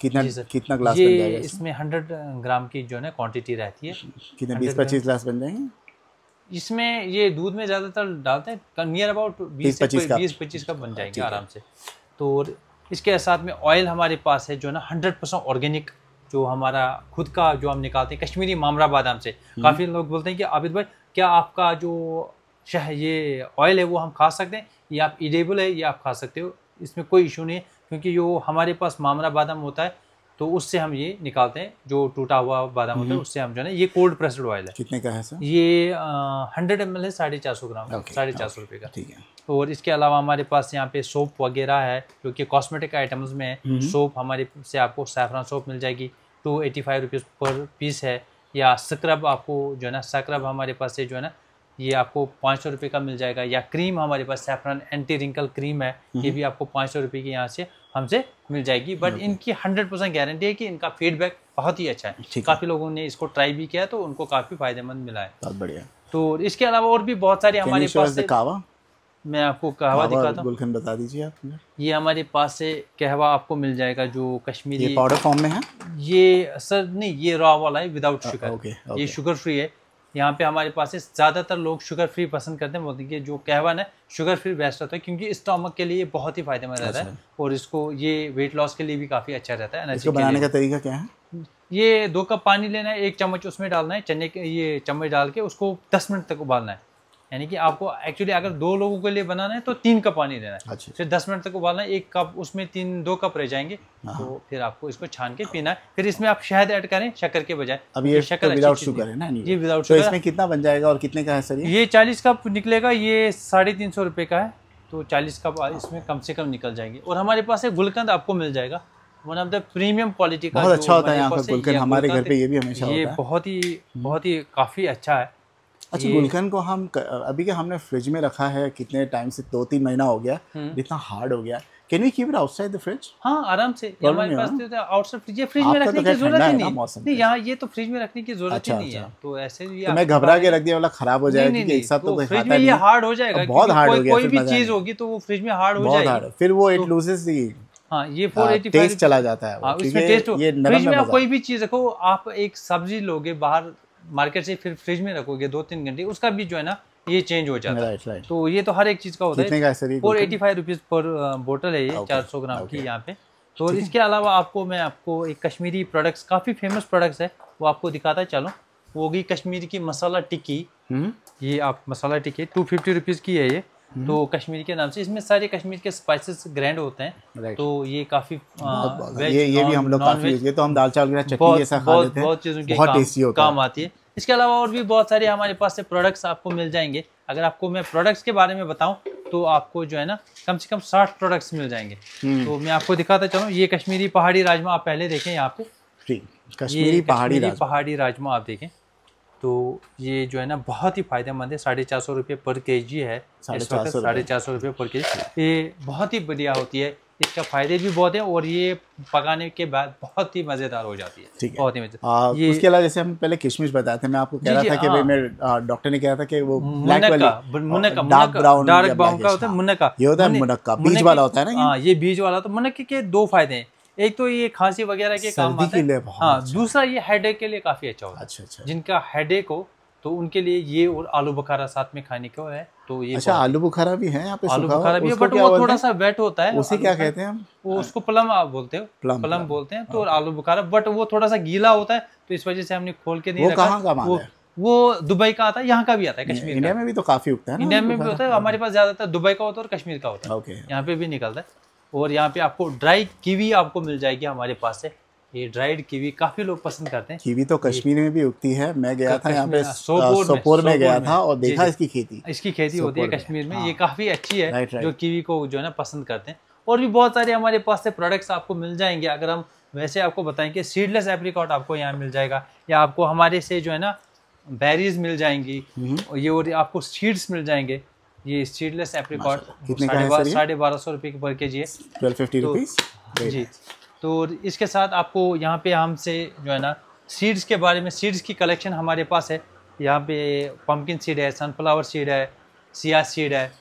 A: कितना ग्लास
B: ये
A: बन जाएगा
B: इसमें 100 ग्राम की जो है ना क्वांटिटी रहती है।
A: कितने 20-25 ग्लास बन जाएंगे
B: इसमें? ये दूध में ज़्यादातर डालते हैं, नियर अबाउट 20-25 का बन जाएंगे आराम से। तो इसके साथ में ऑयल हमारे पास है जो है ना 100% ऑर्गेनिक, जो हमारा खुद का जो हम निकालते हैं कश्मीरी मामरा बादाम से। काफ़ी लोग बोलते हैं कि आबिद भाई क्या आपका जो ये ऑयल है वो हम खा सकते हैं, ये आप इडेबल है, ये आप खा सकते हो, इसमें कोई इशू नहीं है, क्योंकि जो हमारे पास मामरा बादाम होता है तो उससे हम ये निकालते हैं, जो टूटा हुआ बादाम होता है उससे हम जो है ना, ये कोल्ड प्रेस्ड ऑयल है।
A: कितने का है सर?
B: ये 100 ml है, 450 ग्राम, 450 रुपये का।
A: ठीक है।
B: और इसके अलावा हमारे पास यहाँ पे सोप वगैरह है जो कि कॉस्मेटिक आइटम्स में है। सोप हमारे से आपको सैफरन सोप मिल जाएगी, 285 रुपीज़ पर पीस है। या स्क्रब आपको जो है ना, स्क्रब हमारे पास से जो है ना ये आपको 500 रुपये का मिल जाएगा। या क्रीम हमारे पास सैफरन एंटी रिंकल क्रीम है, ये भी आपको 500 रुपये की यहाँ से हमसे मिल जाएगी। बट इनकी 100% गारंटी है कि इनका फीडबैक बहुत ही अच्छा है। काफ़ी लोगों ने इसको ट्राई भी किया तो उनको काफ़ी फायदेमंद मिला है।
A: बहुत बढ़िया।
B: तो इसके अलावा और भी बहुत सारे हमारे पास से,
A: कहवा,
B: मैं आपको कहवा दिखाता हूँ।
A: गुलकंद बता दीजिए आप।
B: ये हमारे पास से कहवा आपको मिल जाएगा जो कश्मीरी,
A: ये पाउडर फॉर्म में है।
B: ये सर नहीं, ये रॉ वाला है विदाउट शुगर। ये शुगर फ्री है। यहाँ पे हमारे पास से ज़्यादातर लोग शुगर फ्री पसंद करते हैं, बोलते हैं कि जो कहवा है शुगर फ्री बेस्ट रहता है, क्योंकि स्टोमक के लिए बहुत ही फायदेमंद रहता है। और इसको ये वेट लॉस के लिए भी काफ़ी अच्छा रहता है।
A: इसको बनाने का तरीका क्या है?
B: ये 2 कप पानी लेना है, 1 चम्मच उसमें डालना है, चने के ये चम्मच डाल के उसको 10 मिनट तक उबालना है। यानी कि आपको एक्चुअली अगर 2 लोगों के लिए बनाना है तो 3 कप पानी लेना है। फिर 10 मिनट तक उबालना है, 1 कप उसमें 2 कप रह जाएंगे, तो फिर आपको इसको छान के पीना है। फिर इसमें आप शहद ऐड करें शक्कर के बजाय।
A: अब ये शक्कर विदाउट शुगर है ना?
B: ये विदाउट
A: शुगर। तो इसमें कितना बन जाएगा और कितने का है सर?
B: ये 40 कप निकलेगा, ये 350 रुपये का है, तो 40 कप इसमें कम से कम निकल जाएंगे। और हमारे पास एक गुलकंद आपको मिल जाएगा, one of the premium quality का।
A: बहुत अच्छा होता है यहाँ का गुलकंद, हमारे घर पे ये भी हमेशा होता है।
B: ये बहुत ही काफ़ी अच्छा है।
A: अच्छा, गुलकंद को हम अभी के हमने फ्रिज में रखा है कितने टाइम से, 2-3 महीना हो गया, इतना हार्ड हो गया। Can we keep it outside the fridge?
B: हाँ, आराम से। हमारे पास आउटसाइड फ्रिज, फ्रिज में रखने की जरूरत ही नहीं। यहाँ ये तो फ्रिज में रखने की जरूरत ही नहीं है। तो ऐसे
A: तो मैं घबरा के रख दिया, वाला खराब हो जाएगा कि एक साथ तो
B: फ्रिज में ये हार्ड हो जाएगा।
A: बहुत हार्ड हो गया।
B: कोई भी चीज होगी तो वो फ्रिज में हार्ड हो जाएगी,
A: फिर वो इट लूजेस दी।
B: हाँ, ये 485
A: टेस्ट चला जाता है।
B: इसमें टेस्ट। फ्रिज में कोई भी चीज रखो, आप एक सब्जी लोगे बाहर मार्केट से, फिर फ्रिज में रखोगे 2-3 घंटे, उसका भी जो है ना ये चेंज हो जाता है। तो ये तो हर एक चीज का होता है। 485 रुपीज़ पर बोतल है ये, 400 ग्राम की यहाँ पे। तो इसके अलावा मैं आपको एक कश्मीरी प्रोडक्ट्स, काफ़ी फेमस प्रोडक्ट्स है, वो आपको दिखाता चलो। वो होगी कश्मीरी की मसाला टिक्की। ये आप मसाला टिक्की 250 रुपीज़ की है ये, तो कश्मीरी के नाम से। इसमें सारे कश्मीर के स्पाइसेस ग्रैंड होते हैं, तो ये काफ़ी
A: ये भी हम लोग काफ़ी, ये तो हम दाल चावल के चटनी जैसा खा लेते हैं,
B: बहुत चीज़ों के काम आती है। इसके अलावा और भी बहुत सारे हमारे पास से प्रोडक्ट्स आपको मिल जाएंगे। अगर आपको मैं प्रोडक्ट्स के बारे में बताऊं तो आपको जो है ना कम से कम 60 प्रोडक्ट्स मिल जाएंगे। तो मैं आपको दिखाता चलूँ। ये कश्मीरी पहाड़ी राजमा आप पहले देखें यहाँ पे,
A: कश्मीरी
B: पहाड़ी राजमा आप देखें, तो ये जो है ना बहुत ही फायदेमंद है। 450 रुपये पर केजी है, 450 रुपये पर केजी। ये बहुत ही बढ़िया होती है, इसका फायदे भी बहुत है, और ये पकाने के बाद बहुत ही मज़ेदार हो जाती है। बहुत ही मज़ेदार।
A: उसके अलावा जैसे हम पहले किशमिश बताए थे, मैं आपको कह रहा था कि भाई मैं डॉक्टर ने कहा था कि वो
B: मुनक्का डार्क ब्राउन का होता है। मुनक्का
A: ये होता है, मुनक्का बीज वाला होता है ना।
B: हाँ, ये बीज वाला। तो मुनक्के के 2 फायदे हैं, एक तो ये खांसी वगैरह के काम आता है। हाँ, दूसरा ये हेडेक के लिए काफी अच्छा होता है। जिनका हेडेक हो तो उनके लिए ये, और आलू बुखारा साथ में खाने को है तो ये
A: अच्छा, आलू बुखारा भी है यहाँ पे?
B: आलू बुखारा भी है, बट वो थोड़ा सा वेट होता है।
A: उसे क्या कहते हैं हम?
B: वो उसको प्लम आप बोलते हो, प्लम बोलते हैं। तो आलू बुखारा, बट वो थोड़ा सा गीला होता है, तो इस वजह से हमने खोल के नहीं रखा।
A: वो कहाँ का माल है?
B: वो दुबई का आता है, यहाँ का भी आता है, कश्मीर।
A: इंडिया में भी तो काफी उगता है ना?
B: इंडिया में भी होता है, हमारे पास ज्यादातर दुबई का होता है और कश्मीर का होता है। यहाँ पे भी निकलता है। और यहाँ पे आपको ड्राई कीवी आपको मिल जाएगी हमारे पास से। ये ड्राइड कीवी काफी लोग पसंद करते हैं।
A: कीवी तो कश्मीर में भी उगती है। मैं गया था यहाँ पे सोपोर में गया था और देखा इसकी खेती
B: होती है कश्मीर में। ये काफी अच्छी है, जो कीवी को जो है ना पसंद करते हैं। और भी बहुत सारे हमारे पास से प्रोडक्ट्स आपको मिल जाएंगे। अगर हम वैसे आपको बताएं कि सीडलेस एप्रिकॉट आपको यहाँ मिल जाएगा, या आपको हमारे से जो है ना बेरीज मिल जाएंगी, ये और आपको सीड्स मिल जाएंगे। ये सीडलेस एप्रिकॉट 1250 रुपये पर के जी है,
A: 1250 रुपीज़
B: जी। तो इसके साथ आपको यहाँ पे हमसे जो है ना सीड्स के बारे में, सीड्स की कलेक्शन हमारे पास है। यहाँ पे पम्पकिन सीड है, सनफ्लावर सीड है, सिया सीड है,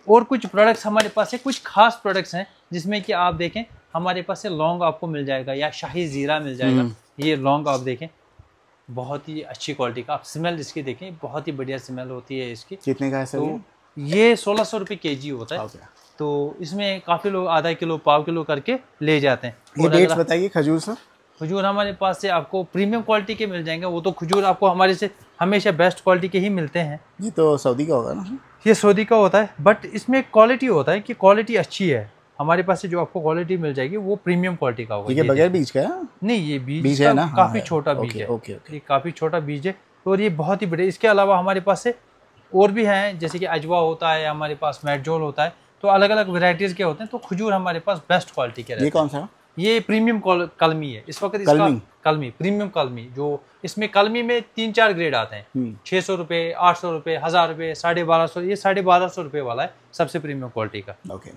B: और कुछ प्रोडक्ट्स हमारे पास है। कुछ खास प्रोडक्ट्स हैं जिसमें कि आप देखें हमारे पास से लौंग आपको मिल जाएगा, या शाही ज़ीरा मिल जाएगा। ये लौंग आप देखें, बहुत ही अच्छी क्वालिटी का। आप स्मेल इसकी देखें, बहुत ही बढ़िया स्मेल होती है इसकी।
A: कितने का है सर?
B: तो ये 1600 रुपये kg होता है। तो इसमें काफ़ी लोग आधा किलो, पाव किलो करके ले जाते हैं।
A: ये डेट्स बताइए खजूर सर।
B: खजूर हमारे पास से आपको प्रीमियम क्वालिटी के मिल जाएंगे। वो तो खजूर आपको हमारे से हमेशा बेस्ट क्वालिटी के ही मिलते हैं।
A: ये तो सऊदी का होगा ना?
B: ये सऊदी का होता है, बट इसमें क्वालिटी होता है कि क्वालिटी अच्छी है। हमारे पास से जो आपको क्वालिटी मिल जाएगी वो प्रीमियम क्वालिटी का होगा।
A: ये बगैर बीज का है?
B: नहीं, ये बीज है ना, काफ़ी छोटा बीज है। ये काफ़ी छोटा बीज है और ये बहुत ही बढ़िया। इसके अलावा हमारे पास से और भी हैं, जैसे कि अजवा होता है, हमारे पास मेटजोल होता है। तो अलग अलग वेराइटीज़ के होते हैं। तो खजूर हमारे पास बेस्ट क्वालिटी के रहते हैं।
A: ये कौन सा?
B: ये प्रीमियम कलमी है इस वक्त। इसका कलमी, प्रीमियम कलमी, जो इसमें कलमी में 3-4 ग्रेड आते हैं। 600 रुपये, 800 रुपये, 1000 रुपये, 1250। ये 1250 रुपये वाला है सबसे प्रीमियम क्वालिटी का।
A: ओके।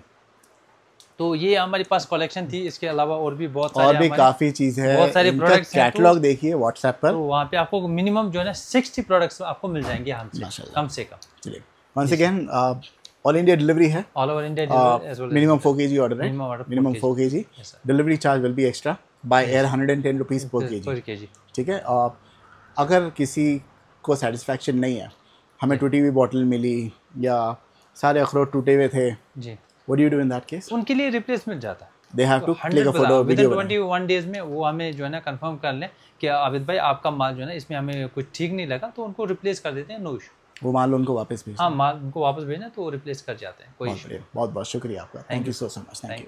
B: तो ये हमारे पास कलेक्शन थी। इसके अलावा और भी बहुत
A: सारे, और भी काफी चीज है,
B: बहुत सारे प्रोडक्ट्स हैं।
A: कैटलॉग देखिए व्हाट्सएप पर।
B: तो वहाँ पे आपको मिनिमम जो है ना 60 प्रोडक्ट्स आपको मिल जाएंगे हमसे, कम से कम।
A: चलिए, once again all India delivery है।
B: All over India delivery as well.
A: Minimum 4 kg order है। Minimum 4 kg। Delivery charge will be extra by air 110 rupees per kg। ठीक है। अगर किसी को सेटिस्फैक्शन नहीं है, हमें टूटी हुई बॉटल मिली या सारे अखरोट टूटे हुए थे जी, what do you do in that case?
B: उनके लिए रिप्लेस मिल जाता है।
A: They have to click a photo,
B: video 21 days में वो हमें जो है ना कंफर्म कर लें कि आबिद भाई आपका माल जो है ना इसमें हमें कुछ ठीक नहीं लगा, तो उनको रिप्लेस कर देते हैं। No issue.
A: वो माल उनको वापस भेजना?
B: हाँ, माल उनको वापस भेजना तो रिप्लेस कर जाते हैं, कोई इशू नहीं।
A: बहुत बहुत शुक्रिया आपका। Thank you so much. Thank you.